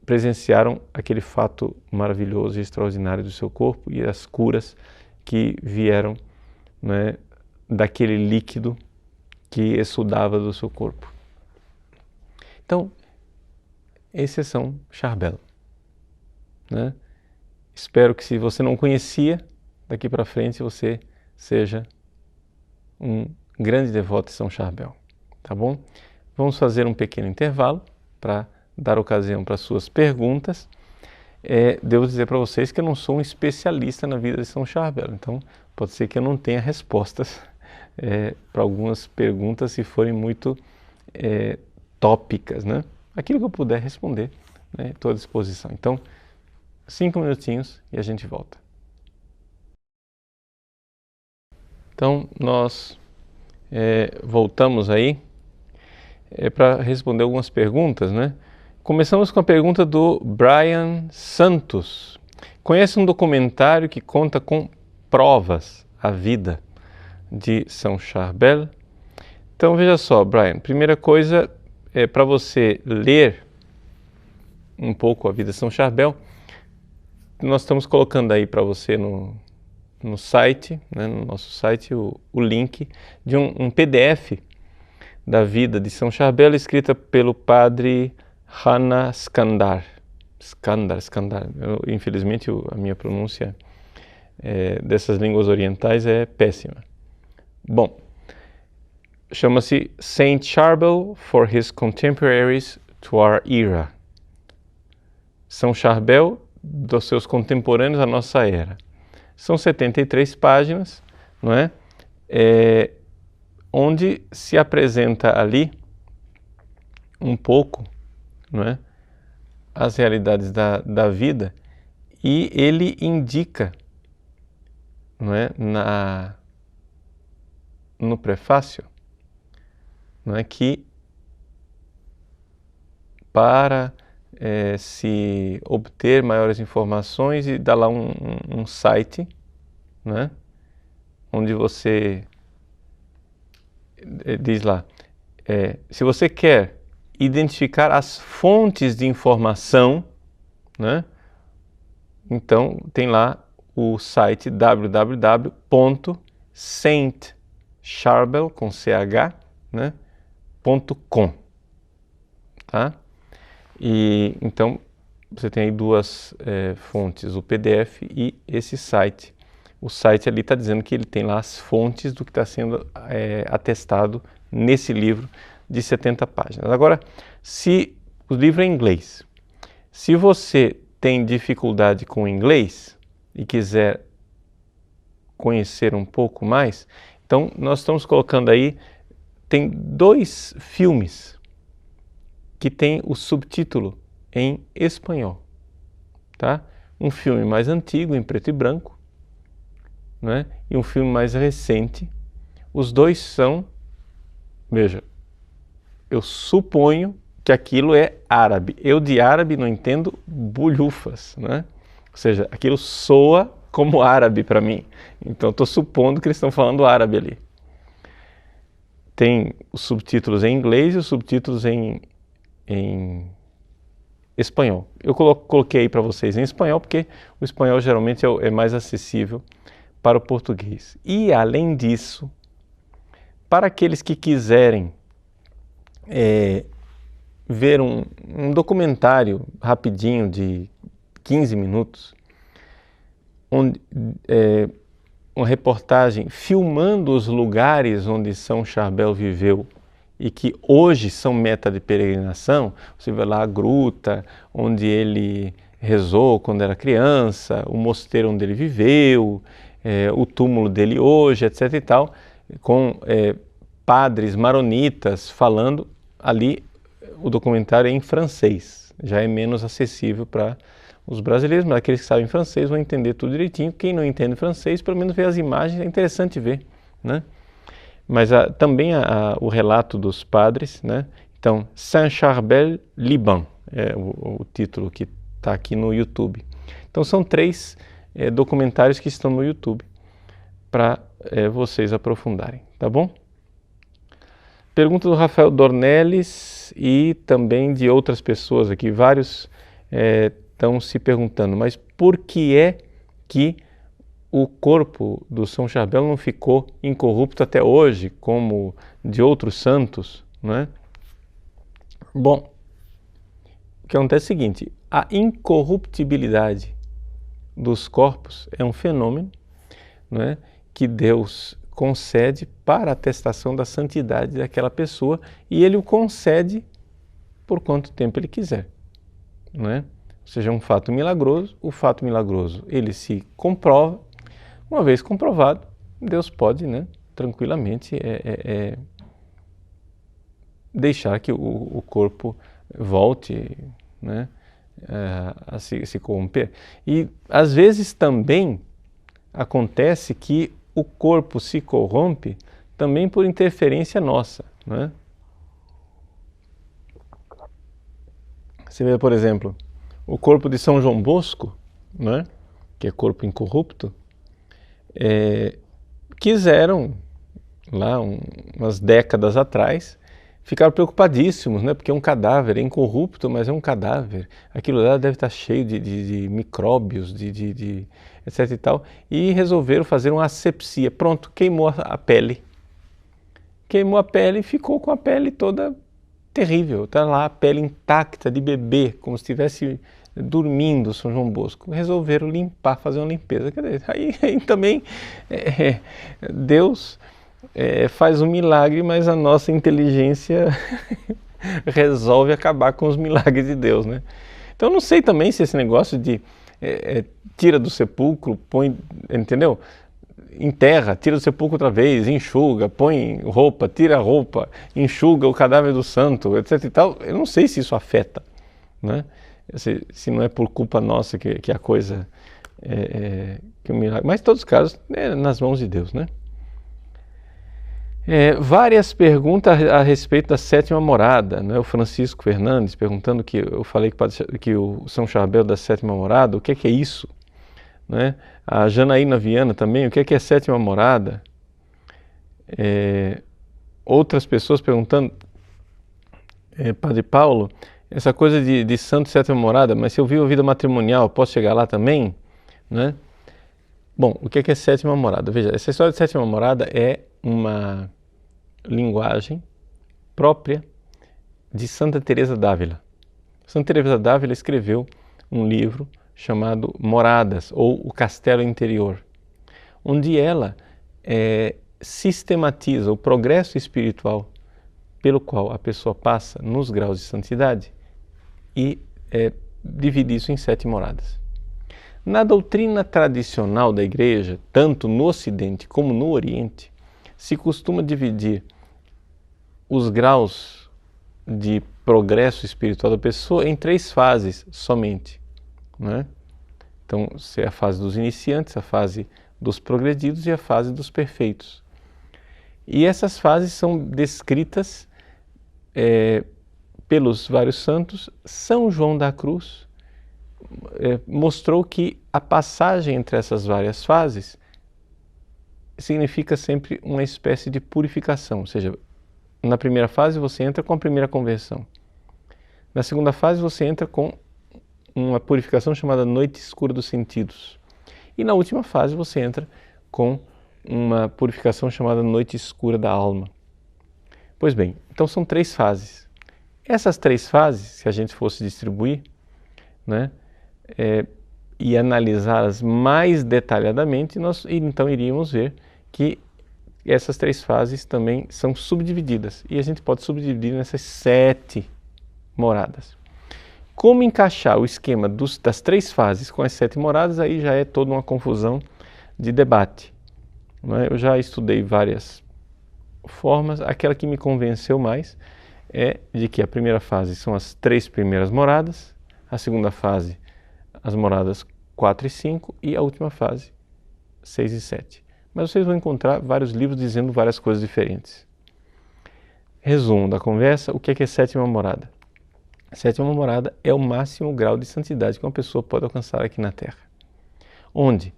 presenciaram aquele fato maravilhoso e extraordinário do seu corpo e as curas que vieram, né, daquele líquido que exudava do seu corpo. Então, esse é São Charbel, né? Espero que, se você não conhecia, daqui para frente você seja um grande devoto de São Charbel, tá bom? Vamos fazer um pequeno intervalo para dar ocasião para suas perguntas. Devo dizer para vocês que eu não sou um especialista na vida de São Charbel, então pode ser que eu não tenha respostas para algumas perguntas se forem muito tópicas, né? Aquilo que eu puder responder, né? Estou à disposição. Então, 5 minutinhos e a gente volta. Então, nós voltamos aí para responder algumas perguntas, né? Começamos com a pergunta do Brian Santos. Conhece um documentário que conta com provas a vida de São Charbel? Então, veja só, Brian, primeira coisa é para você ler um pouco a vida de São Charbel. Nós estamos colocando aí para você no site, né, no nosso site, o link de um PDF da vida de São Charbel, escrita pelo padre Hana Skandar. Infelizmente, a minha pronúncia dessas línguas orientais é péssima. Bom, chama-se Saint Charbel for his contemporaries to our era. São Charbel dos seus contemporâneos à nossa era. São 73 páginas, não é? Onde se apresenta ali um pouco, não é, as realidades da vida, e ele indica, não é, no prefácio, não é, que para se obter maiores informações, e dá lá um site, né, onde você diz lá, se você quer identificar as fontes de informação, né, então tem lá o site www.saintcharbel, com ch, né, .com, tá? E então você tem aí duas fontes, o PDF e esse site. O site ali está dizendo que ele tem lá as fontes do que está sendo atestado nesse livro de 70 páginas. Agora, se o livro é em inglês, se você tem dificuldade com o inglês e quiser conhecer um pouco mais, então nós estamos colocando aí, tem 2 filmes que tem o subtítulo em espanhol, tá? Um filme mais antigo, em preto e branco, né? E um filme mais recente. Os 2 são, veja, eu suponho que aquilo é árabe. Eu de árabe não entendo bulhufas, né? Ou seja, aquilo soa como árabe para mim. Então estou supondo que eles estão falando árabe ali. Tem os subtítulos em inglês e os subtítulos em espanhol. Eu coloquei aí para vocês em espanhol porque o espanhol geralmente é mais acessível para o português. E além disso, para aqueles que quiserem ver um documentário rapidinho de 15 minutos, onde, uma reportagem filmando os lugares onde São Charbel viveu e que hoje são meta de peregrinação. Você vê lá a gruta onde ele rezou quando era criança, o mosteiro onde ele viveu, o túmulo dele hoje, etc. e tal, com padres maronitas falando. Ali o documentário é em francês, já é menos acessível para os brasileiros, mas aqueles que sabem francês vão entender tudo direitinho. Quem não entende francês, pelo menos vê as imagens, é interessante ver, né? Mas também o relato dos padres, né? Então, Saint Charbel, Liban, é o título que está aqui no YouTube. Então, são 3 documentários que estão no YouTube para vocês aprofundarem, tá bom? Pergunta do Rafael Dornelles e também de outras pessoas aqui. Vários estão se perguntando, mas por que é que o corpo do São Charbel não ficou incorrupto até hoje, como de outros santos, não é? Bom, que acontece é o seguinte, a incorruptibilidade dos corpos é um fenômeno, não é, que Deus concede para a atestação da santidade daquela pessoa e Ele o concede por quanto tempo Ele quiser, não é? Ou seja, é um fato milagroso, o fato milagroso ele se comprova, uma vez comprovado, Deus pode, né, tranquilamente deixar que o corpo volte, né, a se corromper. E às vezes também acontece que o corpo se corrompe também por interferência nossa, né? Você vê, por exemplo, o corpo de São João Bosco, né, que é corpo incorrupto, quiseram, lá umas décadas atrás, ficaram preocupadíssimos, né, porque é um cadáver, é incorrupto, mas é um cadáver. Aquilo lá deve estar cheio de micróbios, etc e tal. E resolveram fazer uma asepsia. Pronto, queimou a pele. Queimou a pele e ficou com a pele toda terrível. Está lá a pele intacta de bebê, como se estivesse dormindo São João Bosco. Resolveram limpar, fazer uma limpeza. Quer dizer, aí também Deus faz um milagre, mas a nossa inteligência resolve acabar com os milagres de Deus, né? Então eu não sei também se esse negócio de tira do sepulcro, põe, entendeu? Enterra, tira do sepulcro outra vez, enxuga, põe roupa, tira a roupa, enxuga o cadáver do santo, etc e tal. Eu não sei se isso afeta, né? Se não é por culpa nossa que a coisa que o milagre, mas em todos os casos é nas mãos de Deus, né? Várias perguntas a respeito da sétima morada, né? O Francisco Fernandes perguntando que eu falei que o São Charbel da sétima morada, o que é isso? Né? A Janaína Viana também, o que é sétima morada? Outras pessoas perguntando, Padre Paulo, essa coisa de santo sétima morada, mas se eu vivo a vida matrimonial, posso chegar lá também? Né? Bom, o que é sétima morada? Veja, essa história de sétima morada é uma linguagem própria de Santa Teresa d'Ávila. Santa Teresa d'Ávila escreveu um livro chamado Moradas, ou O Castelo Interior, onde ela sistematiza o progresso espiritual pelo qual a pessoa passa nos graus de santidade e divide isso em 7 moradas. Na doutrina tradicional da Igreja, tanto no Ocidente como no Oriente, se costuma dividir os graus de progresso espiritual da pessoa em 3 fases somente, né? Então, é a fase dos iniciantes, a fase dos progredidos e a fase dos perfeitos. E essas fases são descritas pelos vários santos. São João da Cruz mostrou que a passagem entre essas várias fases significa sempre uma espécie de purificação, ou seja, na primeira fase você entra com a primeira conversão. Na segunda fase você entra com uma purificação chamada noite escura dos sentidos. E na última fase você entra com uma purificação chamada noite escura da alma. Pois bem, então são 3 fases. Essas 3 fases, se a gente fosse distribuir, né, e analisá-las mais detalhadamente, nós então iríamos ver que essas 3 fases também são subdivididas. E a gente pode subdividir nessas 7 moradas. Como encaixar o esquema das 3 fases com as 7 moradas, aí já é toda uma confusão de debate. Eu já estudei várias formas, aquela que me convenceu mais é de que a primeira fase são as 3 primeiras moradas, a segunda fase as moradas 4 e 5 e a última fase 6 e 7. Mas vocês vão encontrar vários livros dizendo várias coisas diferentes. Resumo da conversa, o que é sétima morada? A sétima morada é o máximo grau de santidade que uma pessoa pode alcançar aqui na Terra, onde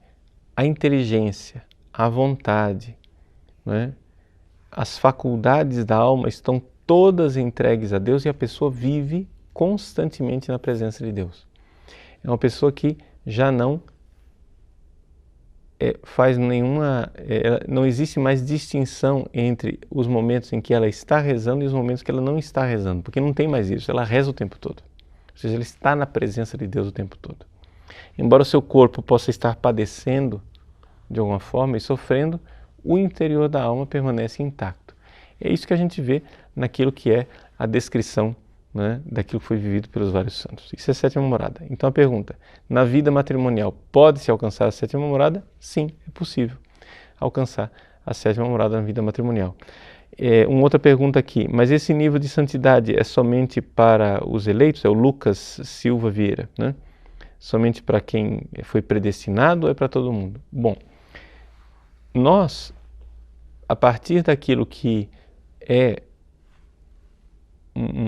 a inteligência, a vontade, né, as faculdades da alma estão todas entregues a Deus e a pessoa vive constantemente na presença de Deus. É uma pessoa que já não faz nenhuma... não existe mais distinção entre os momentos em que ela está rezando e os momentos que ela não está rezando, porque não tem mais isso, ela reza o tempo todo. Ou seja, ele está na presença de Deus o tempo todo. Embora o seu corpo possa estar padecendo de alguma forma e sofrendo, o interior da alma permanece intacto. É isso que a gente vê naquilo que é a descrição, né, daquilo que foi vivido pelos vários santos. Isso é a sétima morada. Então a pergunta, na vida matrimonial, pode-se alcançar a sétima morada? Sim, é possível alcançar a sétima morada na vida matrimonial. Uma outra pergunta aqui, mas esse nível de santidade é somente para os eleitos? É o Lucas Silva Vieira, né? Somente para quem foi predestinado ou é para todo mundo? Bom, nós, a partir daquilo que é,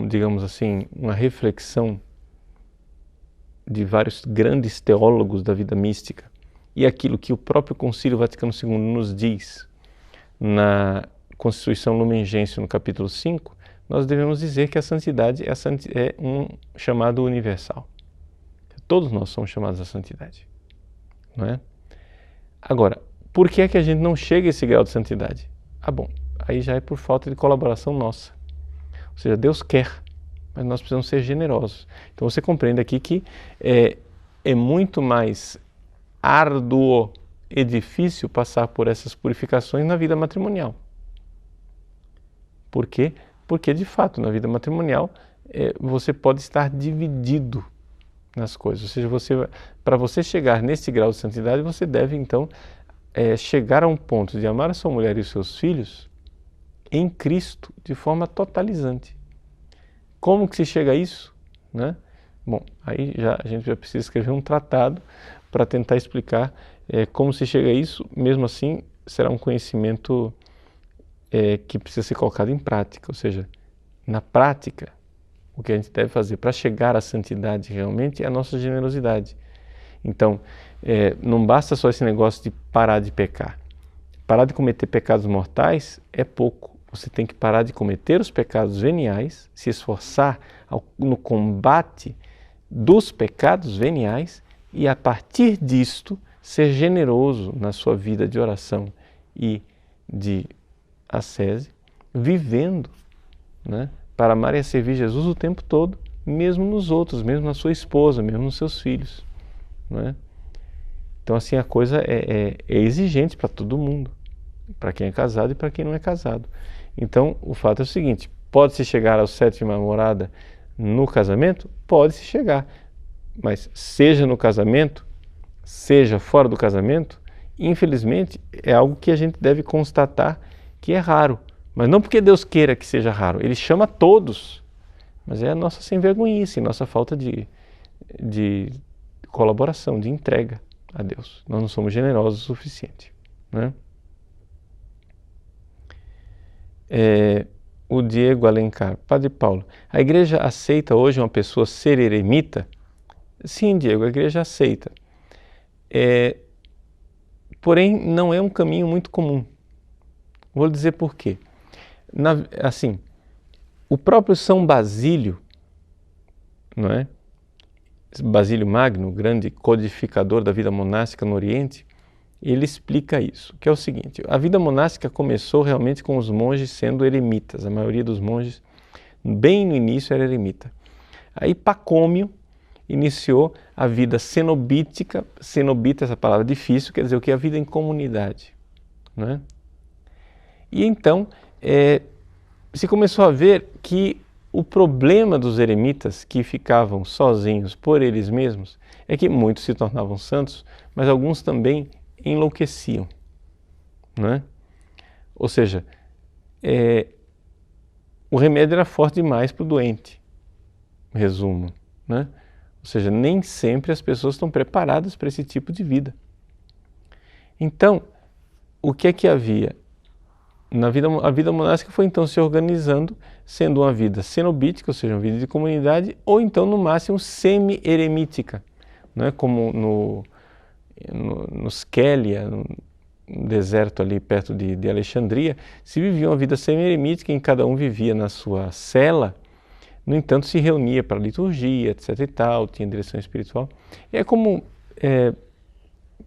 digamos assim, uma reflexão de vários grandes teólogos da vida mística e aquilo que o próprio Concílio Vaticano II nos diz na Constituição Lumen Gentium, no capítulo 5, nós devemos dizer que a santidade é um chamado universal. Todos nós somos chamados à santidade, não é? Agora, por que é que a gente não chega a esse grau de santidade? Bom, aí já é por falta de colaboração nossa. Ou seja, Deus quer, mas nós precisamos ser generosos. Então você compreende aqui que é muito mais árduo e difícil passar por essas purificações na vida matrimonial. Por quê? Porque, de fato, na vida matrimonial, você pode estar dividido nas coisas. Ou seja, para você chegar nesse grau de santidade, você deve, então, chegar a um ponto de amar a sua mulher e os seus filhos em Cristo de forma totalizante. Como que se chega a isso, né? Bom, aí a gente já precisa escrever um tratado para tentar explicar como se chega a isso. Mesmo assim, será um conhecimento que precisa ser colocado em prática. Ou seja, na prática, o que a gente deve fazer para chegar à santidade realmente é a nossa generosidade. Então, não basta só esse negócio de parar de pecar. Parar de cometer pecados mortais é pouco. Você tem que parar de cometer os pecados veniais, se esforçar no combate dos pecados veniais e, a partir disto, ser generoso na sua vida de oração e de ascese, vivendo, né, para amar e servir Jesus o tempo todo, mesmo nos outros, mesmo na sua esposa, mesmo nos seus filhos, não é? Então, assim, a coisa é exigente para todo mundo, para quem é casado e para quem não é casado. Então, o fato é o seguinte, pode-se chegar à sétima morada no casamento? Pode-se chegar, mas seja no casamento, seja fora do casamento, infelizmente é algo que a gente deve constatar que é raro. Mas não porque Deus queira que seja raro, Ele chama todos, mas é a nossa sem-vergonhice, nossa falta de colaboração, de entrega a Deus. Nós não somos generosos o suficiente, né? O Diego Alencar, Padre Paulo, a igreja aceita hoje uma pessoa ser eremita? Sim, Diego, a igreja aceita. Porém, não é um caminho muito comum. Vou dizer por quê. Assim, o próprio São Basílio, não é? Basílio Magno, o grande codificador da vida monástica no Oriente, ele explica isso, que é o seguinte, a vida monástica começou realmente com os monges sendo eremitas, a maioria dos monges, bem no início, era eremita. Aí Pacômio iniciou a vida cenobítica, cenobita, essa palavra difícil, quer dizer o que? A vida em comunidade, não é? E então, se começou a ver que o problema dos eremitas que ficavam sozinhos por eles mesmos é que muitos se tornavam santos, mas alguns também enlouqueciam, não é? Ou seja, o remédio era forte demais para o doente, resumo, né? Ou seja, nem sempre as pessoas estão preparadas para esse tipo de vida. Então, o que é que havia? A vida monástica foi então se organizando, sendo uma vida cenobítica, ou seja, uma vida de comunidade, ou então, no máximo, semi-eremítica, não é? Como no Skélia, no deserto ali perto de Alexandria, se vivia uma vida semi-eremítica em que cada um vivia na sua cela, no entanto se reunia para a liturgia, etc e tal, tinha direção espiritual. É como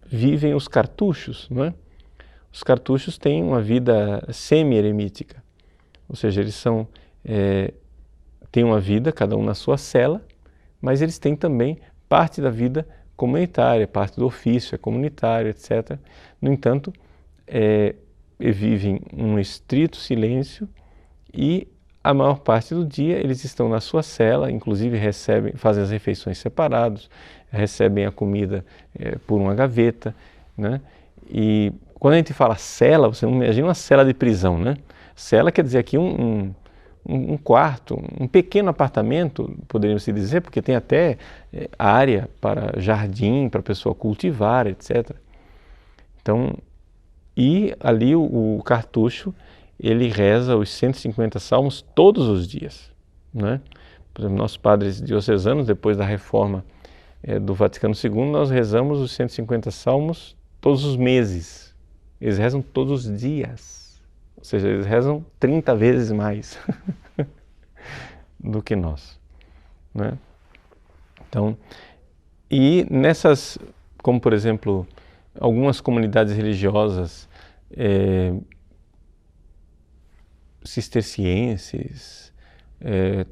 vivem os cartuchos, não é? Os cartuchos têm uma vida semi-eremítica, ou seja, eles têm uma vida, cada um na sua cela, mas eles têm também parte da vida comunitária, parte do ofício, é comunitário, etc. No entanto, vivem um estrito silêncio e a maior parte do dia eles estão na sua cela, inclusive fazem as refeições separados, recebem a comida por uma gaveta, né? E quando a gente fala cela, você não imagina uma cela de prisão, né? Cela quer dizer aqui um quarto, um pequeno apartamento, poderíamos dizer, porque tem até área para jardim, para a pessoa cultivar, etc. Então, e ali o cartucho, ele reza os 150 salmos todos os dias, né? Por exemplo, nossos padres diocesanos, depois da reforma do Vaticano II, nós rezamos os 150 salmos todos os meses. Eles rezam todos os dias, ou seja, eles rezam 30 vezes mais do que nós, né? Então, e nessas, como por exemplo, algumas comunidades religiosas cistercienses,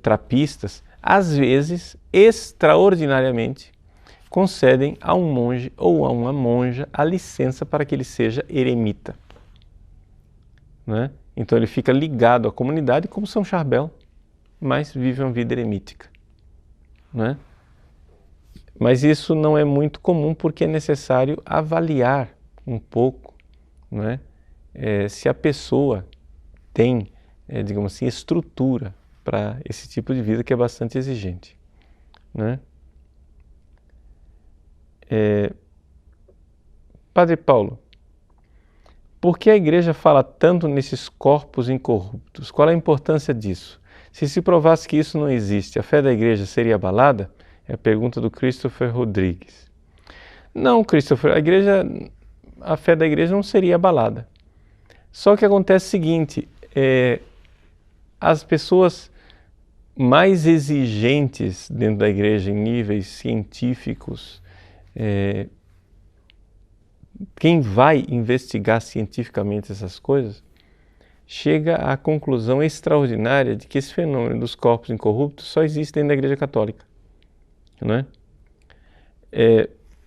trapistas, às vezes, extraordinariamente, concedem a um monge ou a uma monja a licença para que ele seja eremita, né? Então ele fica ligado à comunidade como São Charbel, mas vive uma vida eremítica, né? Mas isso não é muito comum porque é necessário avaliar um pouco, né? Se a pessoa tem, digamos assim, estrutura para esse tipo de vida que é bastante exigente, né? Padre Paulo, por que a Igreja fala tanto nesses corpos incorruptos? Qual a importância disso? Se provasse que isso não existe, a fé da Igreja seria abalada? É a pergunta do Christopher Rodrigues. Não, Christopher, a fé da Igreja não seria abalada. Só que acontece o seguinte, as pessoas mais exigentes dentro da Igreja em níveis científicos, quem vai investigar cientificamente essas coisas, chega à conclusão extraordinária de que esse fenômeno dos corpos incorruptos só existe dentro da Igreja Católica, né?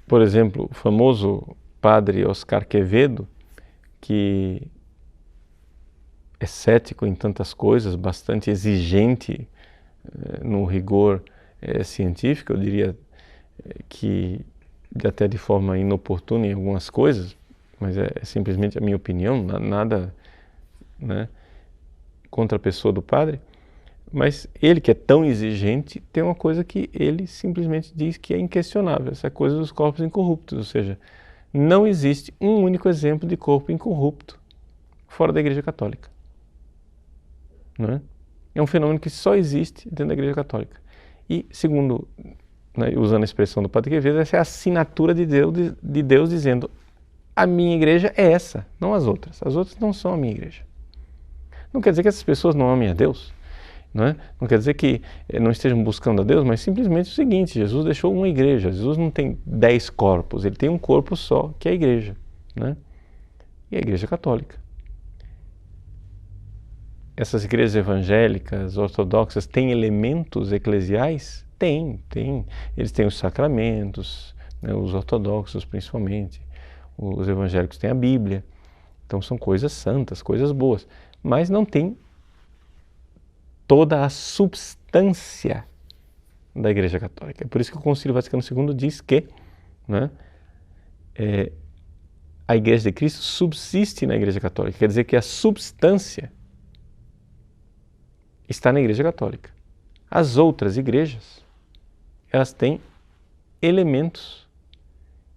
Por exemplo, o famoso padre Oscar Quevedo, que é cético em tantas coisas, bastante exigente no rigor científico, eu diria que até de forma inoportuna em algumas coisas, mas é simplesmente a minha opinião, nada, né, contra a pessoa do padre, mas ele que é tão exigente tem uma coisa que ele simplesmente diz que é inquestionável, essa coisa dos corpos incorruptos, ou seja, não existe um único exemplo de corpo incorrupto fora da Igreja Católica, né? É um fenômeno que só existe dentro da Igreja Católica. E, segundo, né, usando a expressão do Padre Quevedo, essa é a assinatura de Deus dizendo: a minha igreja é essa, não as outras. As outras não são a minha igreja. Não quer dizer que essas pessoas não amem a Deus, não é? Não quer dizer que não estejam buscando a Deus, mas simplesmente o seguinte: Jesus deixou uma igreja. Jesus não tem 10 corpos, ele tem um corpo só, que é a igreja, né? E a Igreja Católica. Essas igrejas evangélicas, ortodoxas, têm elementos eclesiais? Tem. Eles têm os sacramentos, né, os ortodoxos principalmente. Os evangélicos têm a Bíblia. Então são coisas santas, coisas boas. Mas não tem toda a substância da Igreja Católica. É por isso que o Concílio Vaticano II diz que, né, a Igreja de Cristo subsiste na Igreja Católica. Quer dizer que a substância está na Igreja Católica. As outras igrejas, elas têm elementos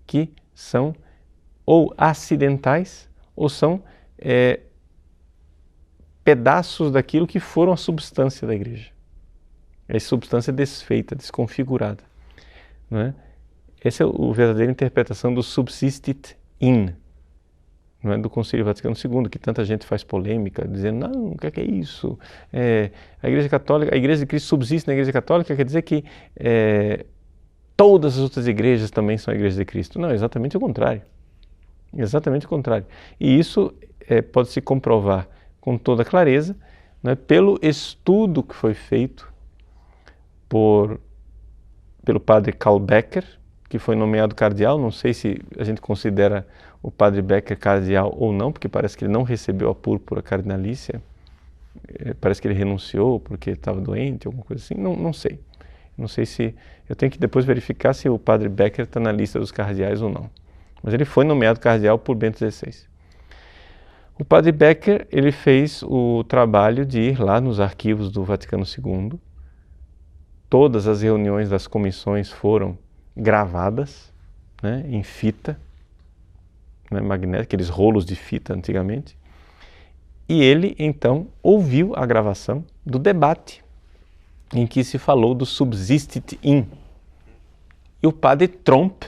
que são ou acidentais ou são pedaços daquilo que foram a substância da igreja. É a substância desfeita, desconfigurada, não é? Essa é a verdadeira interpretação do subsistit in, não é, do Concílio Vaticano II, que tanta gente faz polêmica, dizendo, não, o que é isso? A Igreja Católica, a Igreja de Cristo subsiste na Igreja Católica, quer dizer que todas as outras igrejas também são a Igreja de Cristo. Não, exatamente o contrário. Exatamente o contrário. E isso pode se comprovar com toda clareza, né, pelo estudo que foi feito por pelo padre Karl Becker, que foi nomeado cardeal. Não sei se a gente considera o padre Becker cardeal ou não, porque parece que ele não recebeu a púrpura cardinalícia. Parece que ele renunciou porque estava doente, alguma coisa assim. Não sei. Não sei se... Eu tenho que depois verificar se o padre Becker está na lista dos cardeais ou não. Mas ele foi nomeado cardeal por Bento XVI. O padre Becker, ele fez o trabalho de ir lá nos arquivos do Vaticano II. Todas as reuniões das comissões foram gravadas, né, em fita, né, magnética, aqueles rolos de fita antigamente. E ele, então, ouviu a gravação do debate em que se falou do subsistit in. E o padre Tromp,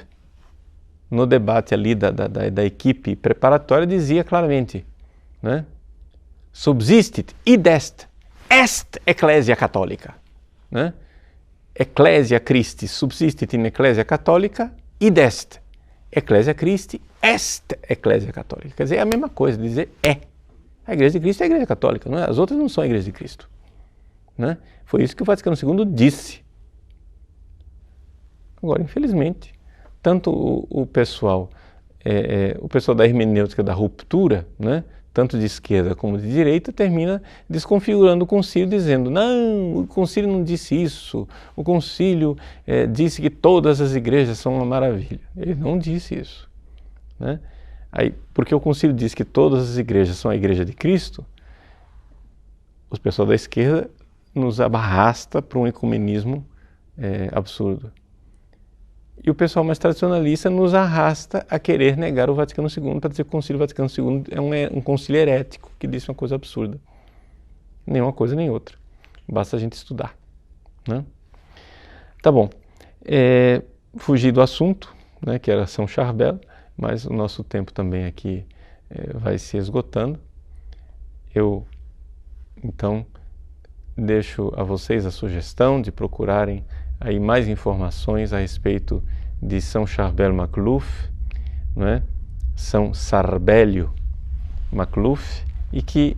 no debate ali da equipe preparatória, dizia claramente, né, subsistit id est ecclesia catholica, né? Ecclesia Christi subsistit in ecclesia catholica id est. Ecclesia Christi est ecclesia catholica. Quer dizer, é a mesma coisa, dizer é. A Igreja de Cristo é a Igreja Católica, não é? As outras não são a Igreja de Cristo, né? Foi isso que o Vaticano II disse. Agora, infelizmente, tanto o pessoal da hermenêutica da ruptura, né, tanto de esquerda como de direita, termina desconfigurando o concílio, dizendo, não, o concílio não disse isso, o concílio disse que todas as igrejas são uma maravilha. Ele não disse isso, né? Aí, porque o concílio diz que todas as igrejas são a Igreja de Cristo, o pessoal da esquerda nos arrasta para um ecumenismo absurdo. E o pessoal mais tradicionalista nos arrasta a querer negar o Vaticano II para dizer que o Concílio Vaticano II é um concílio herético, que disse uma coisa absurda. Nem uma coisa nem outra. Basta a gente estudar, né? Tá bom. Fugi do assunto, né, que era São Charbel, mas o nosso tempo também aqui vai se esgotando. Eu, então, deixo a vocês a sugestão de procurarem aí mais informações a respeito de São Charbel Macluf, né? São Sarbélio Macluf, e que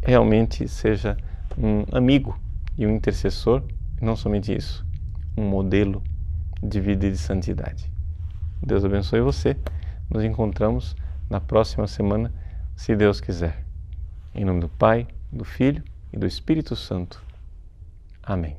realmente seja um amigo e um intercessor, e não somente isso, um modelo de vida e de santidade. Deus abençoe você. Nos encontramos na próxima semana, se Deus quiser. Em nome do Pai, do Filho e do Espírito Santo. Amém.